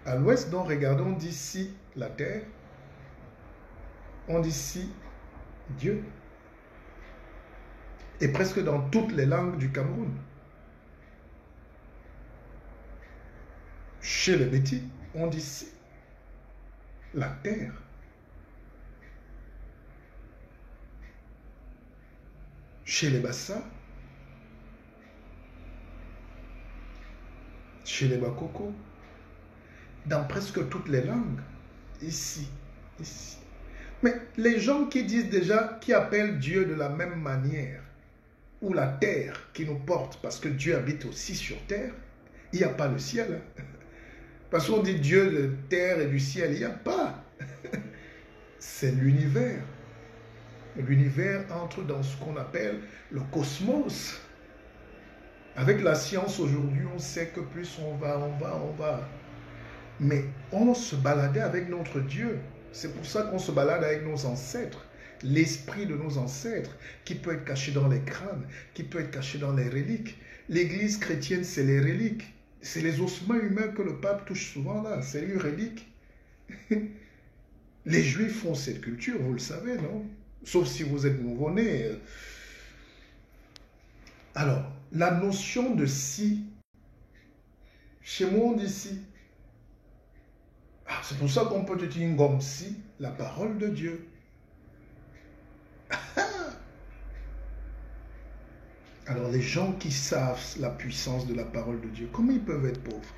À l'Ouest, donc, regardons, on dit si la terre, on dit si Dieu. Et presque dans toutes les langues du Cameroun. Chez les Bétis, on dit si la terre. Chez les Bassa, chez les Bakoko, dans presque toutes les langues, ici. Mais les gens qui disent déjà, qui appellent Dieu de la même manière, ou la terre qui nous porte, parce que Dieu habite aussi sur terre, il n'y a pas le ciel. Parce qu'on dit Dieu de terre et du ciel, il n'y a pas. C'est l'univers. L'univers entre dans ce qu'on appelle le cosmos. Avec la science aujourd'hui, on sait que plus on va. Mais on se baladait avec notre Dieu. C'est pour ça qu'on se balade avec nos ancêtres. L'esprit de nos ancêtres, qui peut être caché dans les crânes, qui peut être caché dans les reliques. L'église chrétienne, c'est les reliques. C'est les ossements humains que le pape touche souvent là. C'est une relique. Les Juifs font cette culture, vous le savez, non? Sauf si vous êtes nouveau-né. Alors, la notion de si, chez moi on dit si. Ah, c'est pour ça qu'on peut dire comme si, la parole de Dieu. Alors les gens qui savent la puissance de la parole de Dieu, comment ils peuvent être pauvres?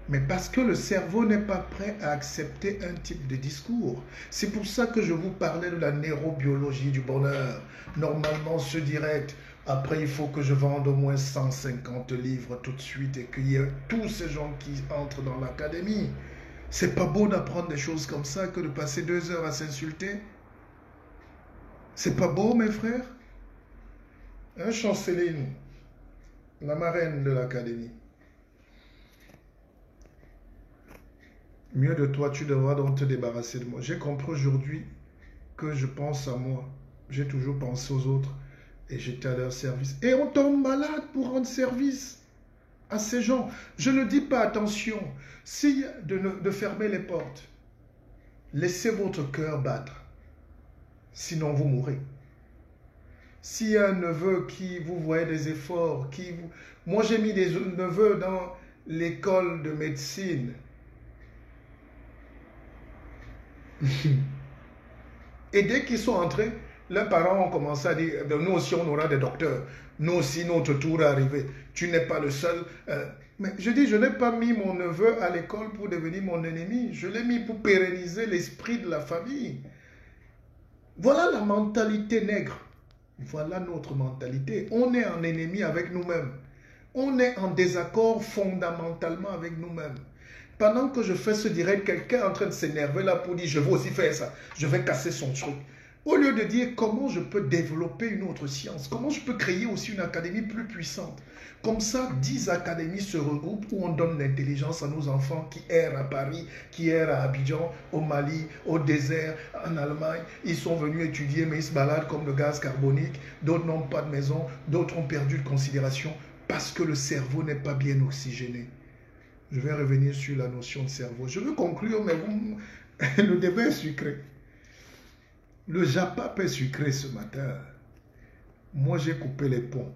Mais parce que le cerveau n'est pas prêt à accepter un type de discours. C'est pour ça que je vous parlais de la neurobiologie du bonheur. Normalement, ce direct, après il faut que je vende au moins 150 livres tout de suite et qu'il y ait tous ces gens qui entrent dans l'académie. C'est pas beau d'apprendre des choses comme ça que de passer 2 heures à s'insulter. C'est pas beau, mes frères? Hein, Chanceline, la marraine de l'académie. Mieux de toi, tu devras donc te débarrasser de moi. J'ai compris aujourd'hui que je pense à moi. J'ai toujours pensé aux autres et j'étais à leur service. Et on tombe malade pour rendre service à ces gens. Je ne dis pas attention, si de fermer les portes. Laissez votre cœur battre, sinon vous mourrez. S'il y a un neveu qui vous voyez des efforts, moi j'ai mis des neveux dans l'école de médecine. Et dès qu'ils sont entrés, leurs parents ont commencé à dire, nous aussi on aura des docteurs, nous aussi notre tour est arrivé, tu n'es pas le seul. Mais je dis, je n'ai pas mis mon neveu à l'école pour devenir mon ennemi, je l'ai mis pour pérenniser l'esprit de la famille. Voilà la mentalité nègre, voilà notre mentalité. On est en ennemi avec nous-mêmes, on est en désaccord fondamentalement avec nous-mêmes. Pendant que je fais ce direct, quelqu'un est en train de s'énerver là pour dire je vais aussi faire ça, je vais casser son truc. Au lieu de dire comment je peux développer une autre science, comment je peux créer aussi une académie plus puissante. Comme ça, 10 académies se regroupent où on donne l'intelligence à nos enfants qui errent à Paris, qui errent à Abidjan, au Mali, au désert, en Allemagne. Ils sont venus étudier mais ils se baladent comme le gaz carbonique. D'autres n'ont pas de maison, d'autres ont perdu de considération parce que le cerveau n'est pas bien oxygéné. Je vais revenir sur la notion de cerveau. Je veux conclure, mais le débat est sucré. Le Japap est sucré ce matin. Moi, j'ai coupé les ponts.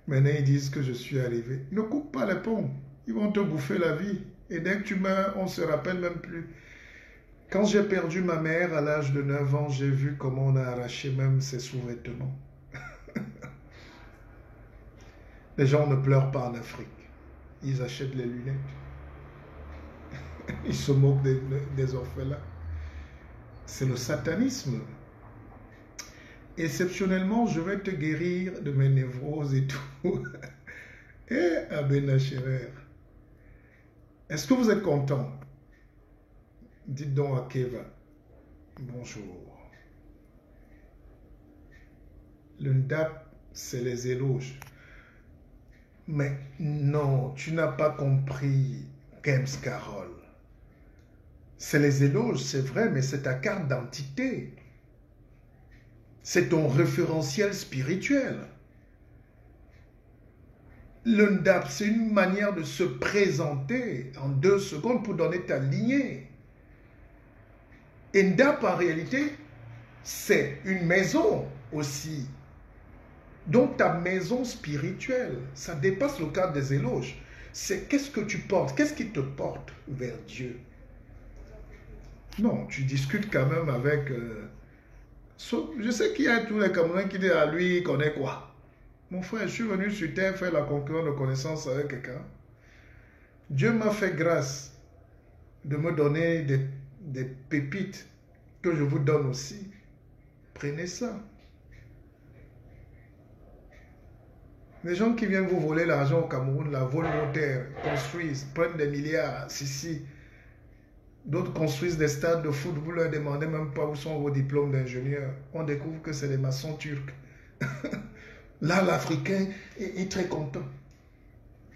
Maintenant, ils disent que je suis arrivé. Ne coupe pas les ponts. Ils vont te bouffer la vie. Et dès que tu meurs, on ne se rappelle même plus. Quand j'ai perdu ma mère à l'âge de 9 ans, j'ai vu comment on a arraché même ses sous-vêtements. Les gens ne pleurent pas en Afrique. Ils achètent les lunettes. Ils se moquent des orphelins. C'est le satanisme. Exceptionnellement, je vais te guérir de mes névroses et tout. Eh, Abena Scherer. Est-ce que vous êtes content? Dites donc à Keva. Bonjour. Le NDAP, c'est les éloges. Mais non, tu n'as pas compris, Games Carol. C'est les éloges, c'est vrai, mais c'est ta carte d'identité. C'est ton référentiel spirituel. Le NDAP, c'est une manière de se présenter en 2 secondes pour donner ta lignée. Et NDAP, en réalité, c'est une maison aussi. Donc ta maison spirituelle, ça dépasse le cadre des éloges. C'est qu'est-ce que tu portes, qu'est-ce qui te porte vers Dieu. Non, tu discutes quand même avec... je sais qu'il y a tous les Camerounais qui disent à lui, il connaît quoi. Mon frère, je suis venu sur terre faire la concurrence de connaissance avec quelqu'un. Dieu m'a fait grâce de me donner des pépites que je vous donne aussi. Prenez ça. Les gens qui viennent vous voler l'argent au Cameroun, la volontaire, construisent, prennent des milliards, si. D'autres construisent des stades de foot, vous leur demandez même pas où sont vos diplômes d'ingénieur. On découvre que c'est des maçons turcs. Là, l'Africain est très content.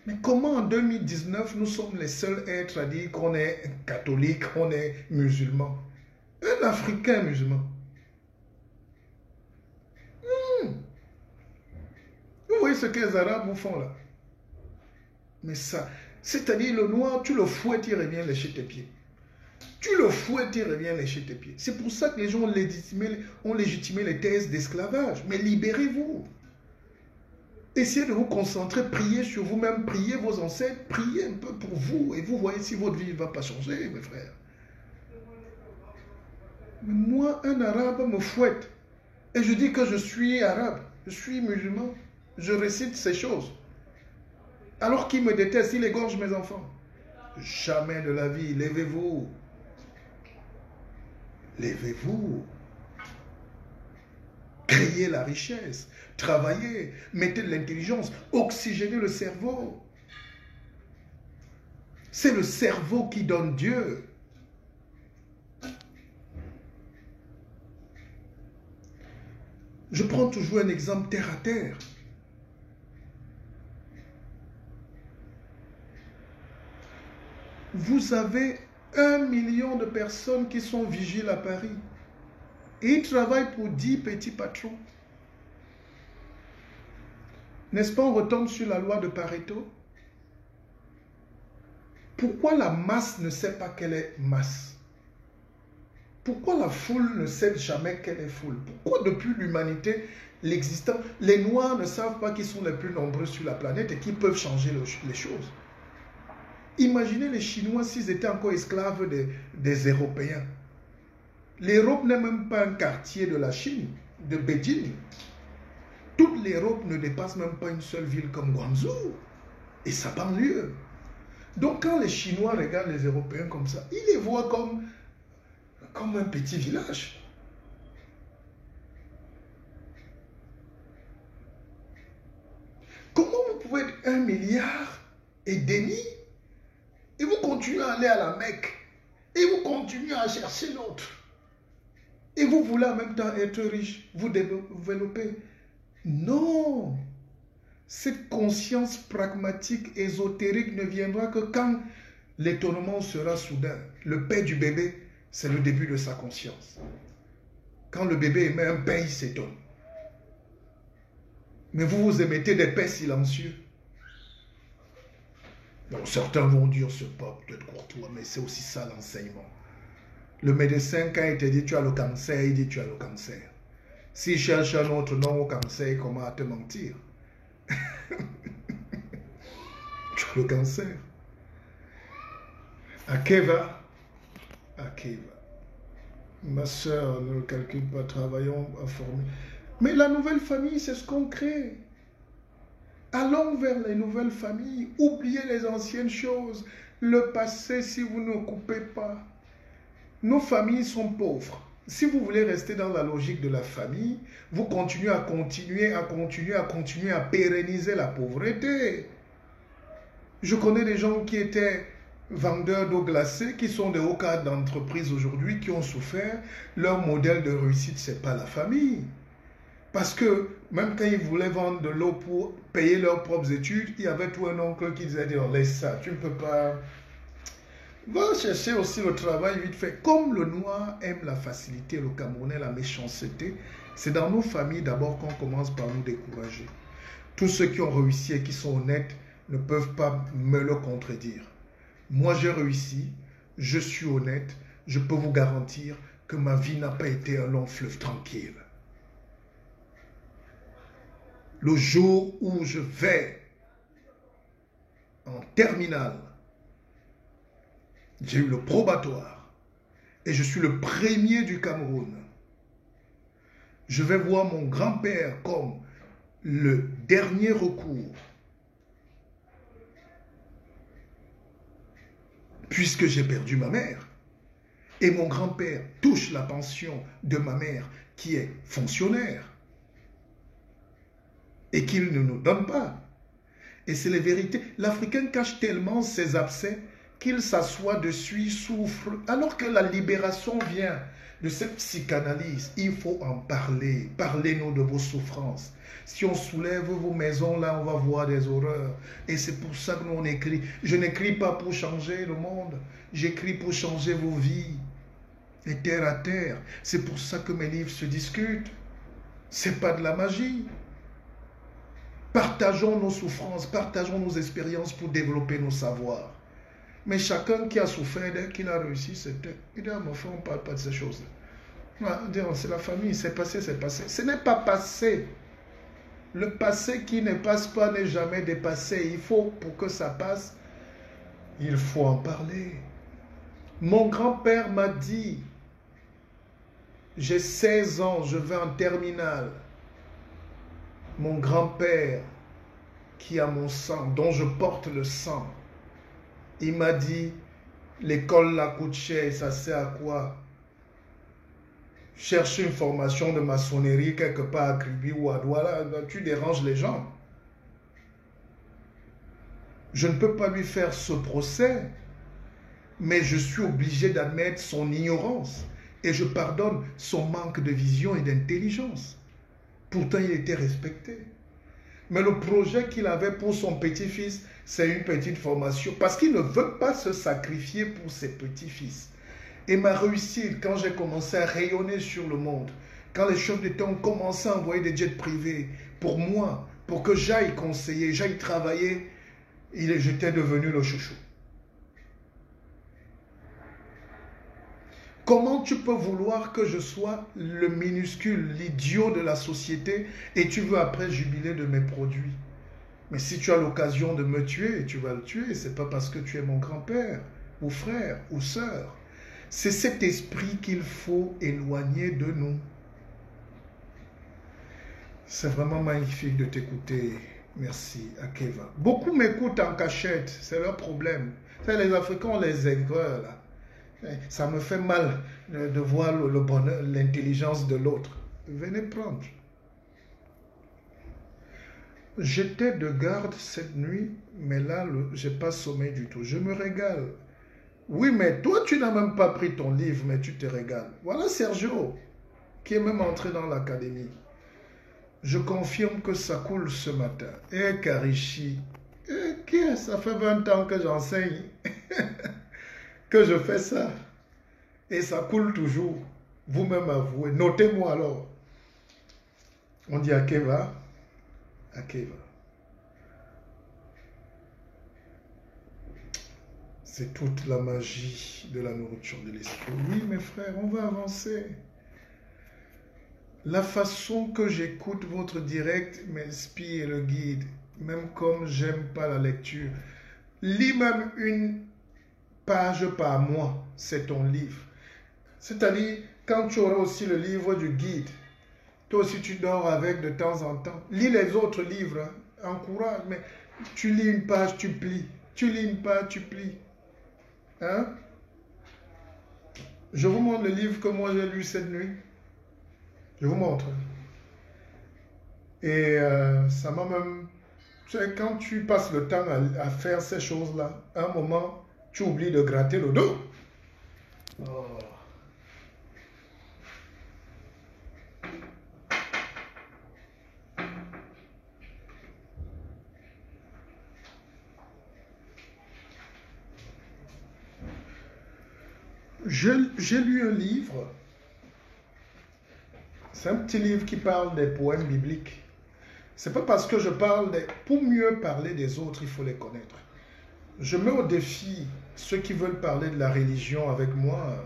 Mais comment en 2019, nous sommes les seuls êtres à dire qu'on est catholique, qu'on est musulman? Un Africain musulman. Vous voyez ce que les Arabes vous font là? Mais ça, c'est-à-dire le noir, tu le fouettes, il revient lécher tes pieds. Tu le fouettes, il revient lécher tes pieds. C'est pour ça que les gens ont légitimé les thèses d'esclavage. Mais libérez-vous. Essayez de vous concentrer, priez sur vous-même, priez vos ancêtres, priez un peu pour vous. Et vous voyez si votre vie ne va pas changer, mes frères. Mais moi, un arabe me fouette. Et je dis que je suis arabe, je suis musulman. Je récite ces choses. Alors qu'il me déteste, il égorge mes enfants. Jamais de la vie, levez-vous. Levez-vous. Créez la richesse. Travaillez. Mettez de l'intelligence. Oxygénez le cerveau. C'est le cerveau qui donne Dieu. Je prends toujours un exemple terre à terre. Vous avez 1 million de personnes qui sont vigiles à Paris. Et ils travaillent pour 10 petits patrons. N'est-ce pas, on retombe sur la loi de Pareto? Pourquoi la masse ne sait pas qu'elle est masse? Pourquoi la foule ne sait jamais qu'elle est foule? Pourquoi depuis l'humanité, l'existant, les Noirs ne savent pas qu'ils sont les plus nombreux sur la planète et qu'ils peuvent changer les choses? Imaginez les Chinois s'ils étaient encore esclaves des Européens. L'Europe n'est même pas un quartier de la Chine, de Beijing. Toute l'Europe ne dépasse même pas une seule ville comme Guangzhou et sa banlieue. Donc quand les Chinois regardent les Européens comme ça, ils les voient comme un petit village. Comment vous pouvez être 1,5 milliard et vous continuez à aller à la Mecque et vous continuez à chercher l'autre et vous voulez en même temps être riche, vous développer? Non! Cette conscience pragmatique, ésotérique ne viendra que quand l'étonnement sera soudain. Le paix du bébé, c'est le début de sa conscience. Quand le bébé émet un paix, il s'étonne. Mais vous vous émettez des paix silencieux. Donc certains vont dire, c'est pas peut-être courtois, mais c'est aussi ça l'enseignement. Le médecin, quand il te dit tu as le cancer, il dit tu as le cancer. S'il cherche un autre nom au cancer, il commence à te mentir. Tu as le cancer. Akeva. Ma soeur ne le calcule pas, travaillons à former. Mais la nouvelle famille, c'est ce qu'on crée. Allons vers les nouvelles familles. Oubliez les anciennes choses. Le passé, si vous ne coupez pas. Nos familles sont pauvres. Si vous voulez rester dans la logique de la famille, vous continuez à pérenniser la pauvreté. Je connais des gens qui étaient vendeurs d'eau glacée, qui sont des hauts cadres d'entreprise aujourd'hui, qui ont souffert. Leur modèle de réussite, ce n'est pas la famille. Parce que même quand ils voulaient vendre de l'eau pour payer leurs propres études, il y avait tout un oncle qui disait, oh, laisse ça, tu ne peux pas... Va chercher aussi le travail vite fait. Comme le noir aime la facilité, le Camerounais la méchanceté, c'est dans nos familles d'abord qu'on commence par nous décourager. Tous ceux qui ont réussi et qui sont honnêtes ne peuvent pas me le contredire. Moi j'ai réussi, je suis honnête, je peux vous garantir que ma vie n'a pas été un long fleuve tranquille. Le jour où je vais en terminale, j'ai eu le probatoire et je suis le premier du Cameroun. Je vais voir mon grand-père comme le dernier recours, puisque j'ai perdu ma mère. Et mon grand-père touche la pension de ma mère qui est fonctionnaire et qu'il ne nous donne pas. Et c'est la vérité. L'Africain cache tellement ses abcès qu'il s'assoit dessus, il souffre, alors que la libération vient de cette psychanalyse. Il faut en parler. Parlez-nous de vos souffrances. Si on soulève vos maisons, là, on va voir des horreurs. Et c'est pour ça que nous, on écrit. Je n'écris pas pour changer le monde. J'écris pour changer vos vies. Et terre à terre. C'est pour ça que mes livres se discutent. C'est pas de la magie. Partageons nos souffrances, partageons nos expériences pour développer nos savoirs. Mais chacun qui a souffert, dès qu'il a réussi, c'était... Il dit, ah, mon frère, on ne parle pas de ces choses-là. C'est la famille, c'est passé, c'est passé. Ce n'est pas passé. Le passé qui ne passe pas n'est jamais dépassé. Il faut, pour que ça passe, il faut en parler. Mon grand-père m'a dit, j'ai 16 ans, je vais en terminale. Mon grand-père, qui a mon sang, dont je porte le sang, il m'a dit, l'école là coûte cher, ça sert à quoi? Cherche une formation de maçonnerie quelque part à Kribi ou à Douala, tu déranges les gens. Je ne peux pas lui faire ce procès, mais je suis obligé d'admettre son ignorance et je pardonne son manque de vision et d'intelligence. Pourtant, il était respecté. Mais le projet qu'il avait pour son petit-fils, c'est une petite formation. Parce qu'il ne veut pas se sacrifier pour ses petits-fils. Et ma réussite, quand j'ai commencé à rayonner sur le monde, quand les chefs d'État ont commencé à envoyer des jets privés pour moi, pour que j'aille conseiller, j'aille travailler, j'étais devenu le chouchou. Comment tu peux vouloir que je sois le minuscule, l'idiot de la société et tu veux après jubiler de mes produits? Mais si tu as l'occasion de me tuer, tu vas le tuer. Ce n'est pas parce que tu es mon grand-père ou frère ou sœur. C'est cet esprit qu'il faut éloigner de nous. C'est vraiment magnifique de t'écouter. Merci, Akeva. Beaucoup m'écoutent en cachette, c'est leur problème. Les Africains ont les aigreurs là. Ça me fait mal de voir le bonheur, l'intelligence de l'autre. Venez prendre. J'étais de garde cette nuit, mais là, je n'ai pas sommeil du tout. Je me régale. Oui, mais toi, tu n'as même pas pris ton livre, mais tu te régales. Voilà Sergio, qui est même entré dans l'académie. Je confirme que ça coule ce matin. Eh, Karishi, ça fait 20 ans que j'enseigne. Que je fais ça. Et ça coule toujours. Vous-même avouez. Notez-moi alors. On dit Akeva. Akeva. C'est toute la magie de la nourriture de l'esprit. Oui, mes frères, on va avancer. La façon que j'écoute votre direct m'inspire le guide. Même comme j'aime pas la lecture. Lis même une page par mois, c'est ton livre. C'est-à-dire, quand tu auras aussi le livre du guide, toi aussi tu dors avec de temps en temps. Lis les autres livres. encourage, mais tu lis une page, tu plies. Tu lis une page, tu plies. Hein? Je vous montre le livre que moi j'ai lu cette nuit. Je vous montre. Et ça m'a même... Tu sais, quand tu passes le temps à faire ces choses-là, à un moment, tu oublies de gratter le dos. Oh. J'ai lu un livre. C'est un petit livre qui parle des poèmes bibliques. C'est pas parce que je parle des... Pour mieux parler des autres, il faut les connaître. Je mets au défi ceux qui veulent parler de la religion avec moi.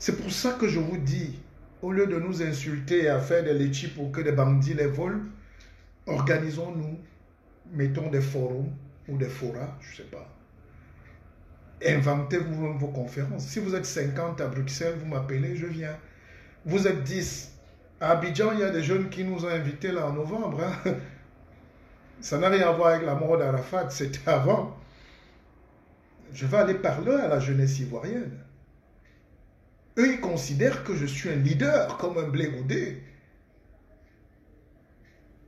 C'est pour ça que je vous dis, au lieu de nous insulter et à faire des léchis pour que des bandits les volent, organisons-nous, mettons des forums ou des forats, je ne sais pas. Inventez vous-même vos conférences. Si vous êtes 50 à Bruxelles, vous m'appelez, je viens. Vous êtes 10. À Abidjan, il y a des jeunes qui nous ont invités là en novembre. Hein. Ça n'a rien à voir avec la mort d'Arafat, c'était avant. Je vais aller parler à la jeunesse ivoirienne. Eux, ils considèrent que je suis un leader, comme un Blé Goudé.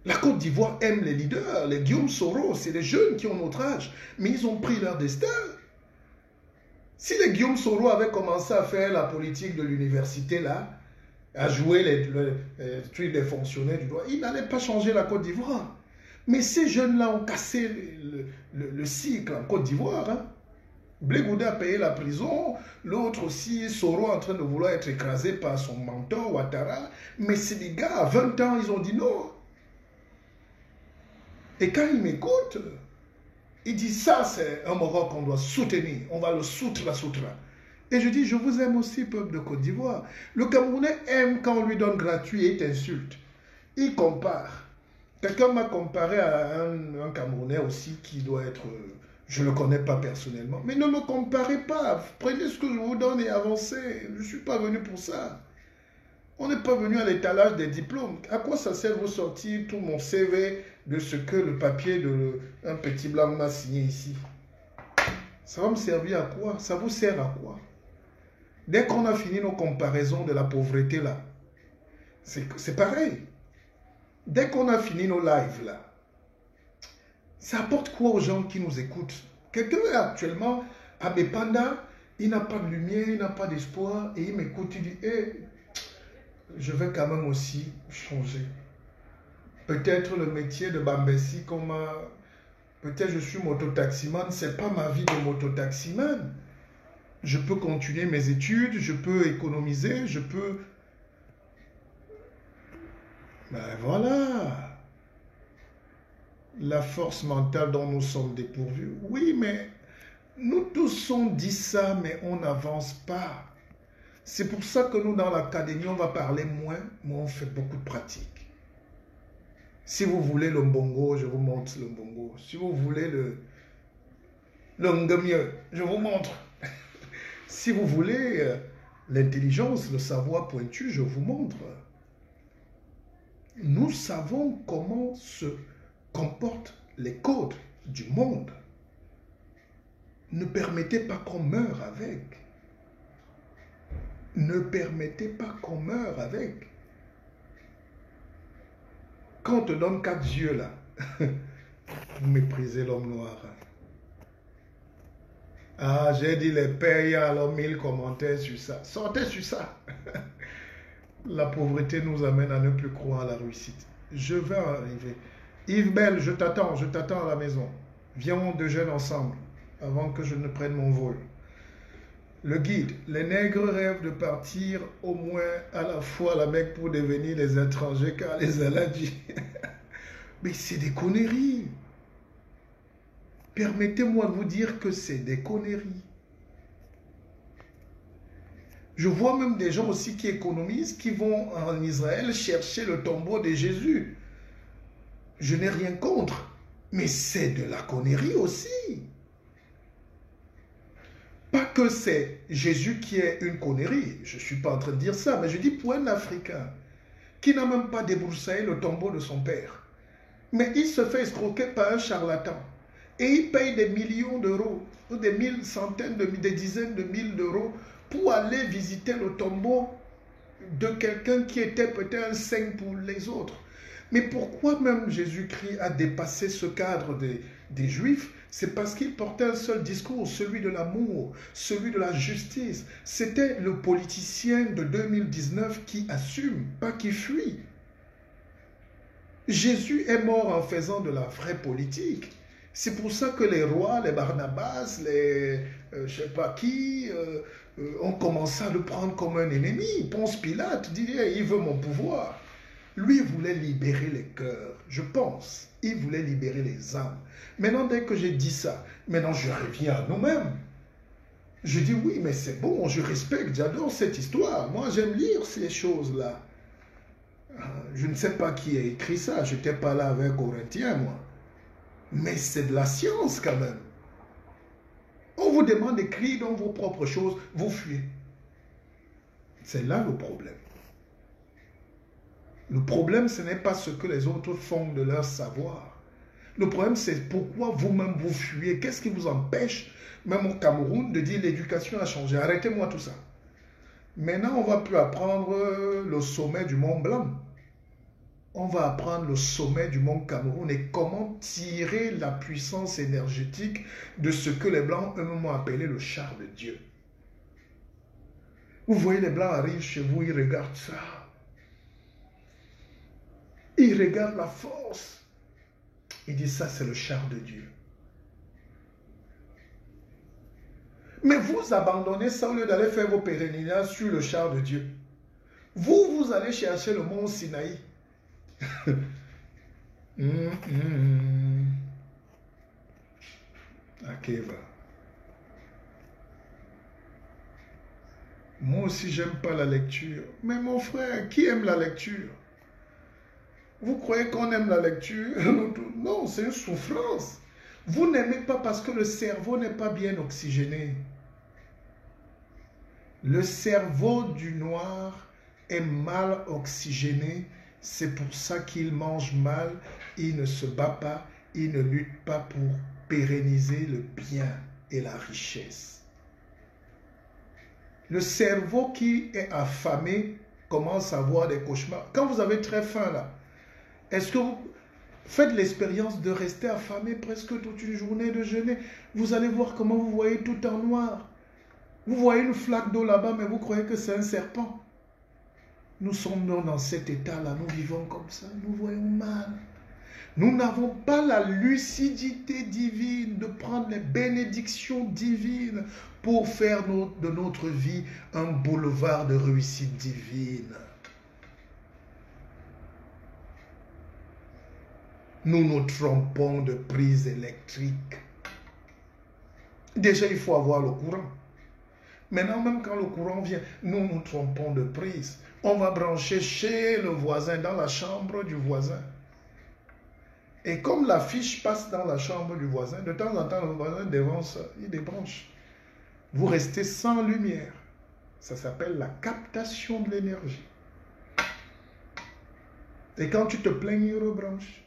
La Côte d'Ivoire aime les leaders. Les Guillaume Soro, c'est des jeunes qui ont notre âge, mais ils ont pris leur destin. Si les Guillaume Soro avaient commencé à faire la politique de l'université, là, à jouer les trucs des fonctionnaires du droit, ils n'allaient pas changer la Côte d'Ivoire. Mais ces jeunes-là ont cassé le cycle en Côte d'Ivoire. Hein. Blé Goudé a payé la prison, l'autre aussi, Soro en train de vouloir être écrasé par son mentor, Ouattara. Mais c'est des gars, à 20 ans, ils ont dit non. Et quand ils m'écoutent, ils disent ça, c'est un Maroc qu'on doit soutenir. On va le soutra. Et je dis, je vous aime aussi, peuple de Côte d'Ivoire. Le Camerounais aime quand on lui donne gratuit et t'insulte. Il compare. Quelqu'un m'a comparé à un Camerounais aussi qui doit être... je ne le connais pas personnellement. Mais ne me comparez pas. Prenez ce que je vous donne et avancez. Je ne suis pas venu pour ça. On n'est pas venu à l'étalage des diplômes. À quoi ça sert de vous sortir tout mon CV de ce que le papier d'un petit blanc m'a signé ici? Ça va me servir à quoi? Ça vous sert à quoi? Dès qu'on a fini nos comparaisons de la pauvreté là, c'est pareil. Dès qu'on a fini nos lives là, ça apporte quoi aux gens qui nous écoutent? Quelqu'un est actuellement à Bepanda, il n'a pas de lumière, il n'a pas d'espoir, et il m'écoute, il dit, hey, je vais quand même aussi changer. Peut-être le métier de Bambessi, peut-être je suis mototaximan, c'est pas ma vie de mototaximan. Je peux continuer mes études, je peux économiser, je peux... Ben voilà. La force mentale dont nous sommes dépourvus. Oui, mais nous tous on dit ça, mais on n'avance pas. C'est pour ça que nous, dans l'académie, on va parler moins, mais on fait beaucoup de pratiques. Si vous voulez le mbongo, je vous montre le mbongo. Si vous voulez le ngamieux, je vous montre. Si vous voulez l'intelligence, le savoir pointu, je vous montre. Nous savons comment se comportent les codes du monde. Ne permettez pas qu'on meure avec. Ne permettez pas qu'on meure avec. Quand on te donne 4 yeux là, vous méprisez l'homme noir. Ah, j'ai dit les pères, il y a alors 1000 commentaires sur ça. Sortez sur ça. La pauvreté nous amène à ne plus croire à la réussite. Je vais arriver. Yves Bell, je t'attends à la maison. Viens, on déjeune ensemble, avant que je ne prenne mon vol. Le guide, les nègres rêvent de partir au moins à la fois à la Mecque pour devenir les étrangers, car les Allah dit. Mais c'est des conneries. Permettez-moi de vous dire que c'est des conneries. Je vois même des gens aussi qui économisent, qui vont en Israël chercher le tombeau de Jésus. Je n'ai rien contre, mais c'est de la connerie aussi. Pas que c'est Jésus qui est une connerie, je ne suis pas en train de dire ça, mais je dis pour un Africain qui n'a même pas débroussaillé le tombeau de son père, Mais il se fait escroquer par un charlatan. Et il paye des millions d'euros, ou des centaines, des dizaines de mille d'euros pour aller visiter le tombeau de quelqu'un qui était peut-être un saint pour les autres. Mais pourquoi même Jésus-Christ a dépassé ce cadre des Juifs? C'est parce qu'il portait un seul discours, celui de l'amour, celui de la justice. C'était le politicien de 2019 qui assume, pas qui fuit. Jésus est mort en faisant de la vraie politique. C'est pour ça que les rois, les Barnabas, les je ne sais pas qui, ont commencé à le prendre comme un ennemi. Ponce Pilate dit, il veut mon pouvoir. Lui voulait libérer les cœurs, je pense. Il voulait libérer les âmes. Maintenant, dès que j'ai dit ça, maintenant je reviens à nous-mêmes. Je dis oui, mais c'est bon, je respecte, j'adore cette histoire. Moi, j'aime lire ces choses-là. Je ne sais pas qui a écrit ça, je n'étais pas là avec Corinthiens, moi. Mais c'est de la science quand même. On vous demande d'écrire dans vos propres choses, vous fuyez. C'est là le problème. Le problème, ce n'est pas ce que les autres font de leur savoir. Le problème, c'est pourquoi vous-même vous fuyez. Qu'est-ce qui vous empêche, même au Cameroun, de dire l'éducation a changé? Arrêtez-moi tout ça. Maintenant, on va plus apprendre le sommet du Mont Blanc. On va apprendre le sommet du Mont Cameroun et comment tirer la puissance énergétique de ce que les Blancs eux-mêmes ont appelé le char de Dieu. Vous voyez, les Blancs arrivent chez vous, ils regardent ça. Ils regardent la force. Ils disent ça, c'est le char de Dieu. Mais vous abandonnez ça au lieu d'aller faire vos pèlerinages sur le char de Dieu. Vous allez chercher le mont Sinaï. Akeva. Moi aussi, j'aime pas la lecture. Mais mon frère, qui aime la lecture? Vous croyez qu'on aime la lecture? Non, c'est une souffrance. Vous n'aimez pas parce que le cerveau n'est pas bien oxygéné. Le cerveau du noir est mal oxygéné. C'est pour ça qu'il mange mal, il ne se bat pas, il ne lutte pas pour pérenniser le bien et la richesse. Le cerveau qui est affamé commence à avoir des cauchemars. Quand vous avez très faim là, est-ce que vous faites l'expérience de rester affamé presque toute une journée de jeûner? Vous allez voir comment vous voyez tout en noir. Vous voyez une flaque d'eau là-bas, mais vous croyez que c'est un serpent. Nous sommes dans cet état-là, nous vivons comme ça, nous voyons mal. Nous n'avons pas la lucidité divine de prendre les bénédictions divines pour faire de notre vie un boulevard de réussite divine. Nous nous trompons de prise électrique. Déjà, il faut avoir le courant. Maintenant, même quand le courant vient, nous nous trompons de prise. On va brancher chez le voisin, dans la chambre du voisin. Et comme la fiche passe dans la chambre du voisin, de temps en temps, le voisin dévance, il débranche. Vous restez sans lumière. Ça s'appelle la captation de l'énergie. Et quand tu te plains, il rebranche.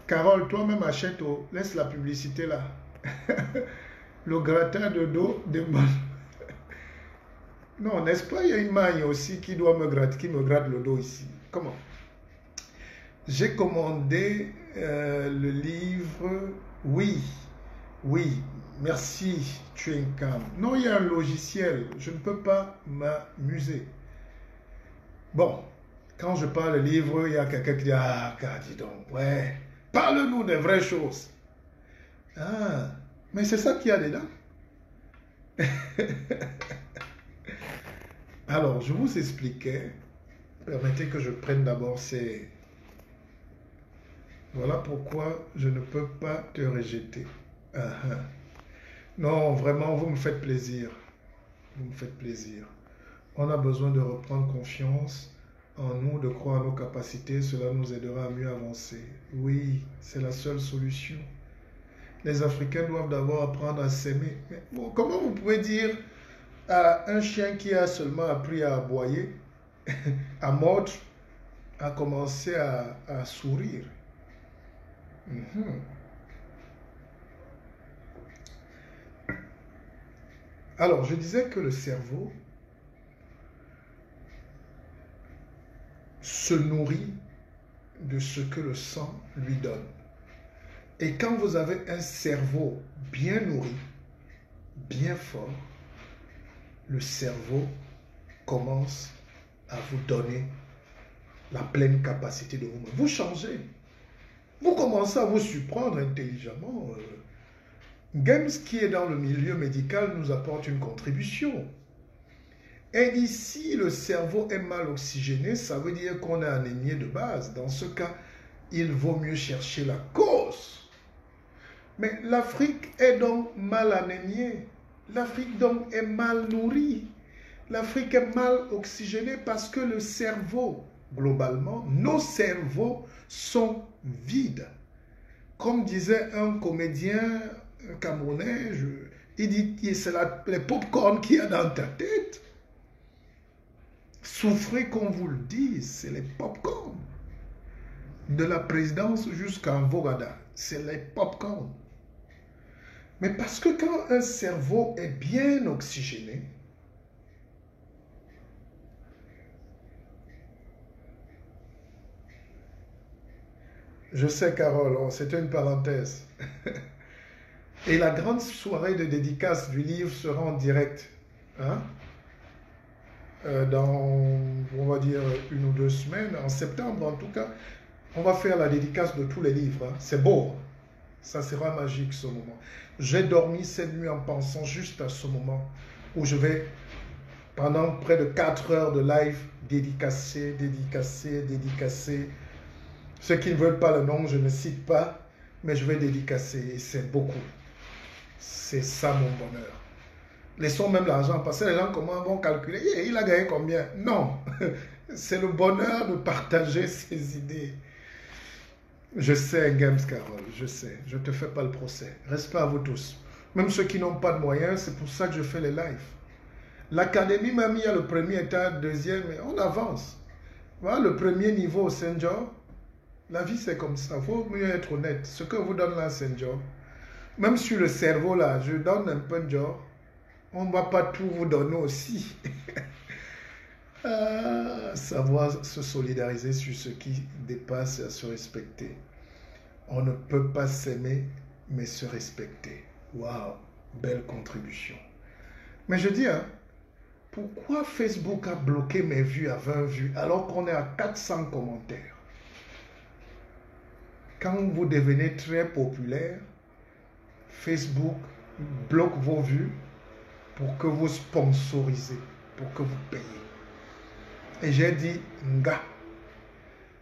Carole, toi-même achète, laisse la publicité là. Le gratin de dos demande. Non, n'est-ce pas, il y a une maille aussi qui doit me gratter, qui me gratte le dos ici. Comment? J'ai commandé le livre. Oui, oui, merci, Chuenkam. Non, il y a un logiciel, je ne peux pas m'amuser. Bon, quand je parle de livre, il y a quelqu'un qui dit, ah, dis donc, ouais, parle-nous des vraies choses. Ah, mais c'est ça qu'il y a dedans. Alors, je vous expliquais, permettez que je prenne d'abord ces... Voilà pourquoi je ne peux pas te rejeter. Non, vraiment, vous me faites plaisir. Vous me faites plaisir. On a besoin de reprendre confiance en nous, de croire en nos capacités. Cela nous aidera à mieux avancer. Oui, c'est la seule solution. Les Africains doivent d'abord apprendre à s'aimer. Bon, comment vous pouvez dire Un chien qui a seulement appris à aboyer, à mordre, a commencé à sourire. Mhm. Alors, je disais que le cerveau se nourrit de ce que le sang lui donne. Et quand vous avez un cerveau bien nourri, bien fort, le cerveau commence à vous donner la pleine capacité de vous-même. Vous changez. Vous commencez à vous surprendre intelligemment. Games, qui est dans le milieu médical, nous apporte une contribution. Et ici, le cerveau est mal oxygéné, ça veut dire qu'on est anémié de base. Dans ce cas, il vaut mieux chercher la cause. Mais l'Afrique est donc mal anémiée. L'Afrique donc est mal nourrie. L'Afrique est mal oxygénée parce que le cerveau, globalement, nos cerveaux sont vides. Comme disait un comédien camerounais, il dit, c'est les pop-corn qu'il y a dans ta tête. Souffrez qu'on vous le dise, c'est les pop-corn. De la présidence jusqu'à Vogada, c'est les pop-corn. Mais parce que quand un cerveau est bien oxygéné, je sais, Carole, c'était une parenthèse. Et la grande soirée de dédicace du livre sera en direct. Hein? Dans, on va dire, 1 ou 2 semaines, en septembre en tout cas, on va faire la dédicace de tous les livres. Hein? C'est beau. Ça sera magique ce moment. J'ai dormi cette nuit en pensant juste à ce moment où je vais, pendant près de 4 heures de live, dédicacer. Ceux qui ne veulent pas le nom, je ne cite pas, mais je vais dédicacer. Et c'est beaucoup. C'est ça mon bonheur. Laissons même l'argent, parce que les gens vont calculer, il a gagné combien? Non, c'est le bonheur de partager ses idées. Je sais, Games Carole, je sais, je ne te fais pas le procès. Respect à vous tous. Même ceux qui n'ont pas de moyens, c'est pour ça que je fais les lives. L'académie m'a mis à le premier état, deuxième, et on avance. Voilà, le premier niveau au Saint-Jean, la vie c'est comme ça, il faut mieux être honnête. Ce que vous donne là, Saint-Jean, même sur le cerveau là, je donne un peu de genre. On ne va pas tout vous donner aussi. Savoir se solidariser sur ce qui dépasse et à se respecter. On ne peut pas s'aimer, mais se respecter. Waouh, belle contribution. Mais je dis, hein, pourquoi Facebook a bloqué mes vues à 20 vues alors qu'on est à 400 commentaires? Quand vous devenez très populaire, Facebook bloque vos vues pour que vous sponsorisez, pour que vous payez. Et j'ai dit, nga.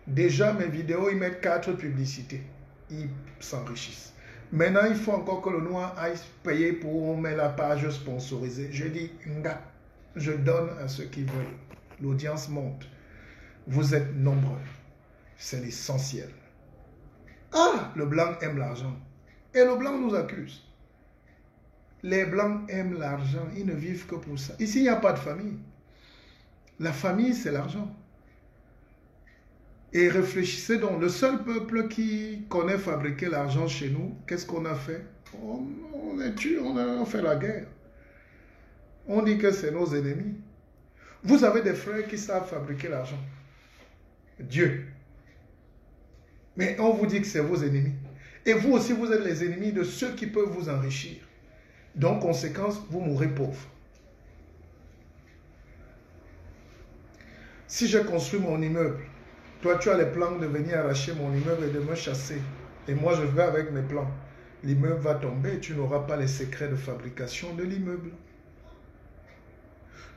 Déjà, mes vidéos, ils mettent 4 publicités. Ils s'enrichissent. Maintenant, il faut encore que le noir aille payer pour mettre la page sponsorisée. J'ai dit, nga. Je donne à ceux qui veulent. L'audience monte. Vous êtes nombreux. C'est l'essentiel. Ah, le blanc aime l'argent. Et le blanc nous accuse. Les blancs aiment l'argent. Ils ne vivent que pour ça. Ici, il n'y a pas de famille. La famille, c'est l'argent. Et réfléchissez donc, le seul peuple qui connaît fabriquer l'argent chez nous, qu'est-ce qu'on a fait? On est tué, on a fait la guerre. On dit que c'est nos ennemis. Vous avez des frères qui savent fabriquer l'argent. Dieu. Mais on vous dit que c'est vos ennemis. Et vous aussi, vous êtes les ennemis de ceux qui peuvent vous enrichir. Donc, conséquence, vous mourrez pauvre. Si j'ai construit mon immeuble, toi tu as les plans de venir arracher mon immeuble et de me chasser. Et moi je vais avec mes plans. L'immeuble va tomber et tu n'auras pas les secrets de fabrication de l'immeuble.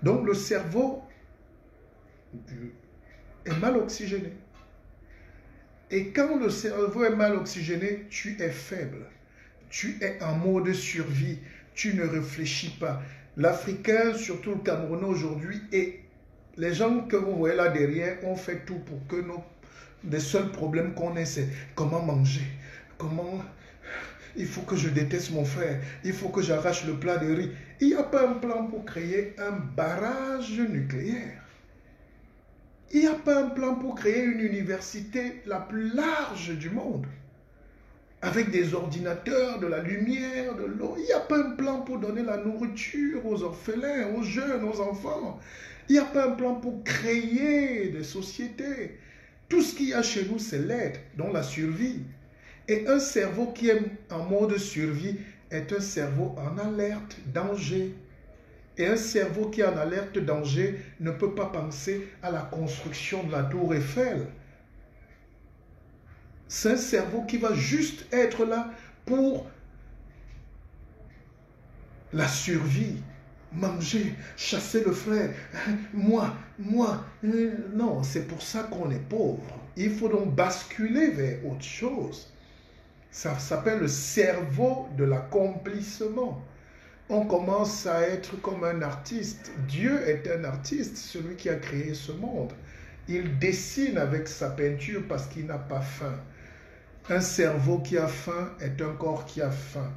Donc le cerveau est mal oxygéné. Et quand le cerveau est mal oxygéné, tu es faible. Tu es en mode survie. Tu ne réfléchis pas. L'Africain, surtout le Camerounais aujourd'hui, est... Les gens que vous voyez là derrière ont fait tout pour que les seuls problèmes qu'on ait, c'est comment manger, comment il faut que je déteste mon frère, il faut que j'arrache le plat de riz. Il n'y a pas un plan pour créer un barrage nucléaire. Il n'y a pas un plan pour créer une université la plus large du monde, avec des ordinateurs, de la lumière, de l'eau. Il n'y a pas un plan pour donner la nourriture aux orphelins, aux jeunes, aux enfants. Il n'y a pas un plan pour créer des sociétés. Tout ce qu'il y a chez nous, c'est l'aide, donc la survie. Et un cerveau qui est en mode survie est un cerveau en alerte, danger. Et un cerveau qui est en alerte, danger, ne peut pas penser à la construction de la tour Eiffel. C'est un cerveau qui va juste être là pour la survie. Manger, chasser le frère, moi. Non, c'est pour ça qu'on est pauvre. Il faut donc basculer vers autre chose. Ça s'appelle le cerveau de l'accomplissement. On commence à être comme un artiste. Dieu est un artiste, celui qui a créé ce monde. Il dessine avec sa peinture parce qu'il n'a pas faim. Un cerveau qui a faim est un corps qui a faim.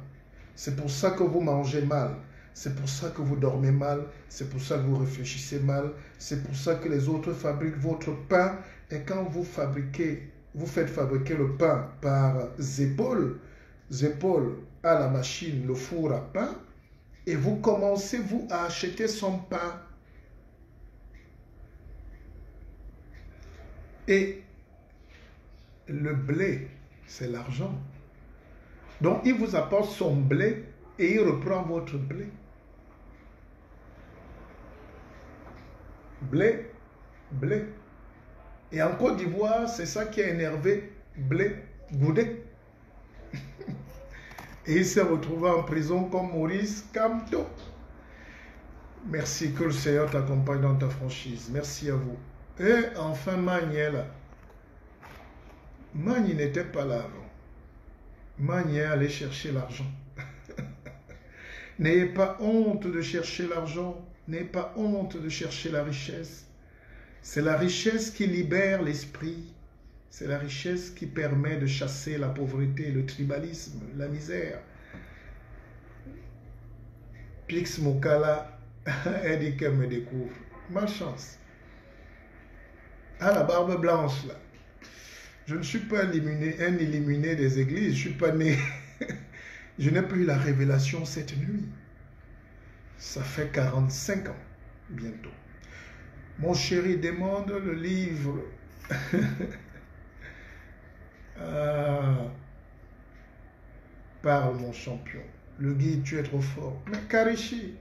C'est pour ça que vous mangez mal. C'est pour ça que vous dormez mal. C'est pour ça que vous réfléchissez mal. C'est pour ça que les autres fabriquent votre pain. Et quand vous faites fabriquer le pain par Zépol à la machine, le four à pain, et vous commencez, vous, à acheter son pain. Et le blé, c'est l'argent. Donc, il vous apporte son blé et il reprend votre blé. Blé. Et en Côte d'Ivoire, c'est ça qui a énervé Blé Goudé. Et il s'est retrouvé en prison comme Maurice Kamto. Merci, que le Seigneur t'accompagne dans ta franchise. Merci à vous. Et enfin, Magné là. Magné n'était pas là avant. Magné allait chercher l'argent. N'ayez pas honte de chercher l'argent. N'ayez pas honte de chercher la richesse. C'est la richesse qui libère l'esprit. C'est la richesse qui permet de chasser la pauvreté, le tribalisme, la misère. Pix Mokala, elle dit qu'elle me découvre. Malchance. Ah, la barbe blanche là. Je ne suis pas un illuminé des églises. Je ne suis pas né. Je n'ai pas eu la révélation cette nuit. Ça fait 45 ans, bientôt. Mon chéri demande le livre. Parle, mon champion. Le guide, tu es trop fort. Mais Karishi,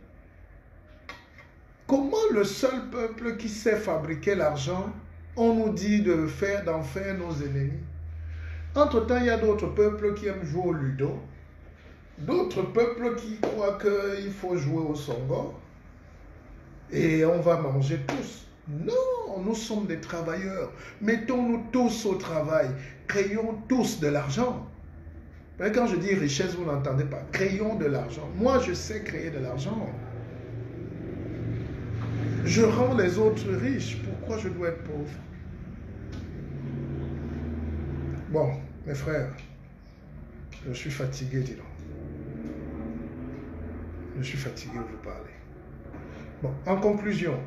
comment le seul peuple qui sait fabriquer l'argent, on nous dit d'en faire nos ennemis? Entre-temps, il y a d'autres peuples qui aiment jouer au ludo. D'autres peuples qui croient qu'il faut jouer au songo. Et on va manger tous. Non, nous sommes des travailleurs. Mettons-nous tous au travail. Créons tous de l'argent. Mais quand je dis richesse, vous n'entendez pas. Créons de l'argent. Moi, je sais créer de l'argent. Je rends les autres riches. Pourquoi je dois être pauvre? Bon, mes frères, je suis fatigué, dis donc. Je suis fatigué de vous parler. Bon, en conclusion,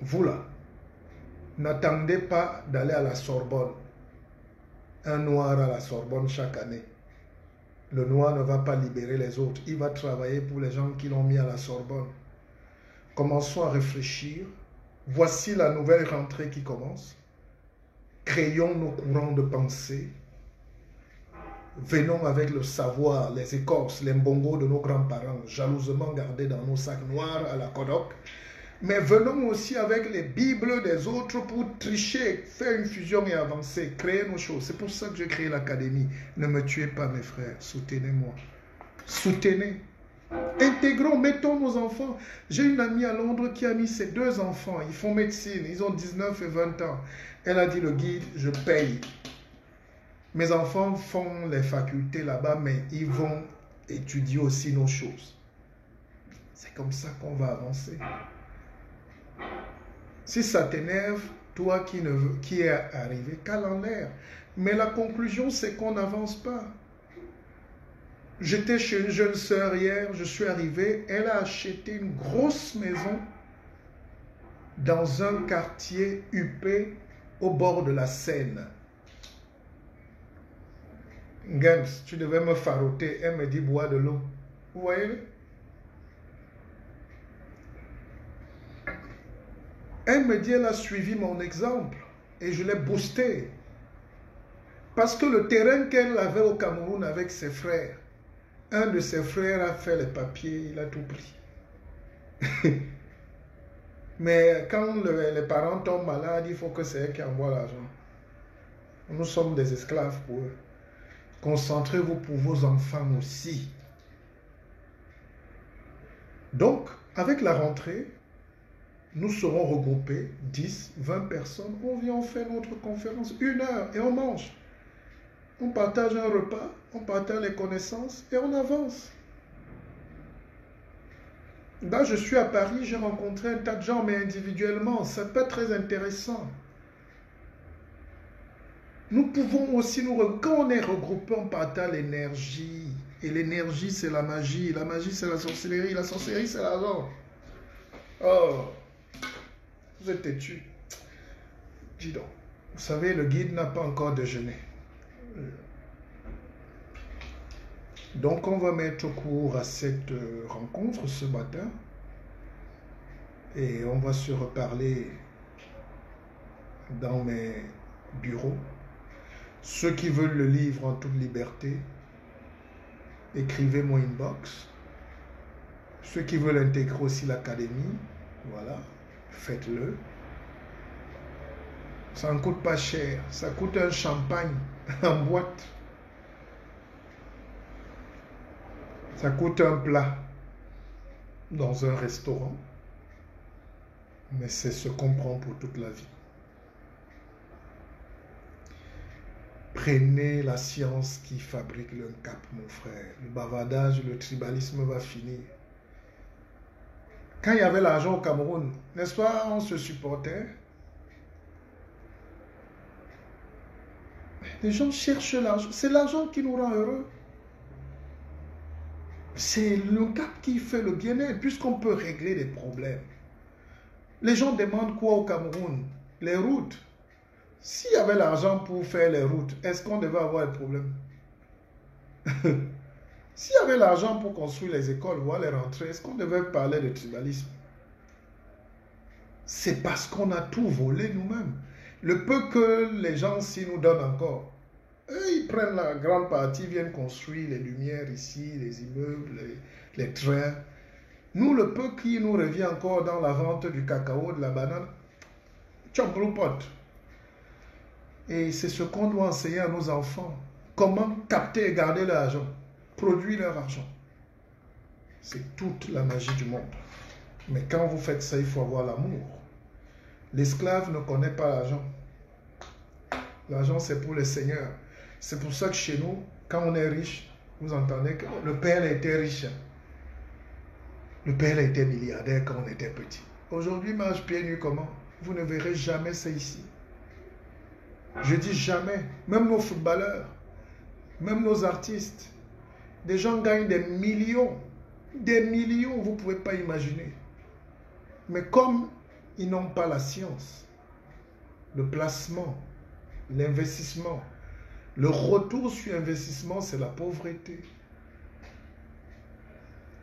vous là, n'attendez pas d'aller à la Sorbonne. Un noir à la Sorbonne chaque année. Le noir ne va pas libérer les autres. Il va travailler pour les gens qui l'ont mis à la Sorbonne. Commençons à réfléchir. Voici la nouvelle rentrée qui commence. Créons nos courants de pensée. Venons avec le savoir, les écorces, les mbongos de nos grands-parents, jalousement gardés dans nos sacs noirs à la Kodok. Mais venons aussi avec les Bibles des autres pour tricher, faire une fusion et avancer, créer nos choses. C'est pour ça que j'ai créé l'académie. Ne me tuez pas, mes frères. Soutenez-moi. Soutenez. Intégrons, mettons nos enfants. J'ai une amie à Londres qui a mis ses 2 enfants. Ils font médecine. Ils ont 19 et 20 ans. Elle a dit, le guide, je paye. Mes enfants font les facultés là-bas, mais ils vont étudier aussi nos choses. C'est comme ça qu'on va avancer. Si ça t'énerve, toi qui es arrivé, cale en l'air. Mais la conclusion, c'est qu'on n'avance pas. J'étais chez une jeune sœur hier, je suis arrivé, elle a acheté une grosse maison dans un quartier huppé au bord de la Seine. Games, tu devais me faroter. Elle me dit bois de l'eau. Vous voyez? Elle me dit elle a suivi mon exemple et je l'ai boosté. Parce que le terrain qu'elle avait au Cameroun avec ses frères, un de ses frères a fait les papiers, il a tout pris. Mais quand les parents tombent malades, il faut que c'est eux qui envoient l'argent. Nous sommes des esclaves pour eux. Concentrez-vous pour vos enfants aussi. Donc, avec la rentrée, nous serons regroupés, 10, 20 personnes. On vient, on fait notre conférence, 1 heure, et on mange. On partage un repas, on partage les connaissances, et on avance. Là, je suis à Paris, j'ai rencontré un tas de gens, mais individuellement, ça peut être très intéressant. Nous pouvons aussi quand on est regroupé, on partage l'énergie. Et l'énergie, c'est la magie. La magie, c'est la sorcellerie. La sorcellerie, c'est l'argent. Oh, vous êtes têtus. Dis donc. Vous savez, le guide n'a pas encore déjeuné. Donc, on va mettre court à cette rencontre ce matin. Et on va se reparler dans mes bureaux. Ceux qui veulent le livre en toute liberté, écrivez mon inbox. Ceux qui veulent intégrer aussi l'académie, voilà, faites-le. Ça ne coûte pas cher, ça coûte un champagne en boîte. Ça coûte un plat dans un restaurant, mais c'est ce qu'on prend pour toute la vie. Prenez la science qui fabrique le cap, mon frère. Le bavardage, le tribalisme va finir. Quand il y avait l'argent au Cameroun, n'est-ce pas, on se supportait. Les gens cherchent l'argent. C'est l'argent qui nous rend heureux. C'est le cap qui fait le bien-être, puisqu'on peut régler les problèmes. Les gens demandent quoi au Cameroun? Les routes. S'il y avait l'argent pour faire les routes, est-ce qu'on devait avoir des problèmes? S'il y avait l'argent pour construire les écoles, voir les rentrées, est-ce qu'on devait parler de tribalisme? C'est parce qu'on a tout volé nous-mêmes. Le peu que les gens ici nous donnent encore, eux, ils prennent la grande partie, viennent construire les lumières ici, les immeubles, les trains. Nous, le peu qui nous revient encore dans la vente du cacao, de la banane, chop pot. Et c'est ce qu'on doit enseigner à nos enfants. Comment capter et garder l'argent. Produire leur argent. C'est toute la magie du monde. Mais quand vous faites ça, il faut avoir l'amour. L'esclave ne connaît pas l'argent. L'argent, c'est pour le Seigneur. C'est pour ça que chez nous, quand on est riche, vous entendez que le père était riche. Le père était milliardaire quand on était petit. Aujourd'hui, marche pieds nus comment? Vous ne verrez jamais ça ici. Je dis jamais. Même nos footballeurs, même nos artistes, des gens gagnent des millions, vous ne pouvez pas imaginer. Mais comme ils n'ont pas la science, le placement, l'investissement, le retour sur investissement, c'est la pauvreté.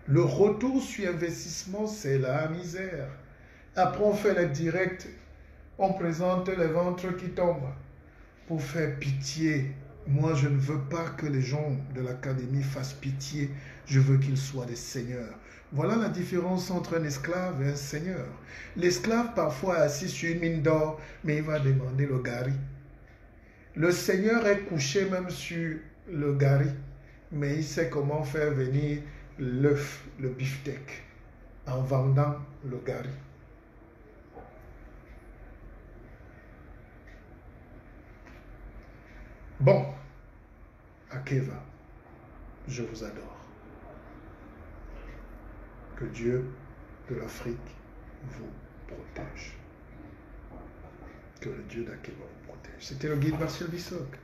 Le retour sur investissement, c'est la misère. Après, on fait les directs, on présente les ventres qui tombent. Pour faire pitié. Moi, je ne veux pas que les gens de l'académie fassent pitié. Je veux qu'ils soient des seigneurs. Voilà la différence entre un esclave et un seigneur. L'esclave, parfois, est assis sur une mine d'or, mais il va demander le gari. Le seigneur est couché même sur le gari, mais il sait comment faire venir l'œuf, le beefsteak, en vendant le gari. Bon, Akeva, je vous adore. Que Dieu de l'Afrique vous protège. Que le Dieu d'Akeva vous protège. C'était le guide Martial Bissok.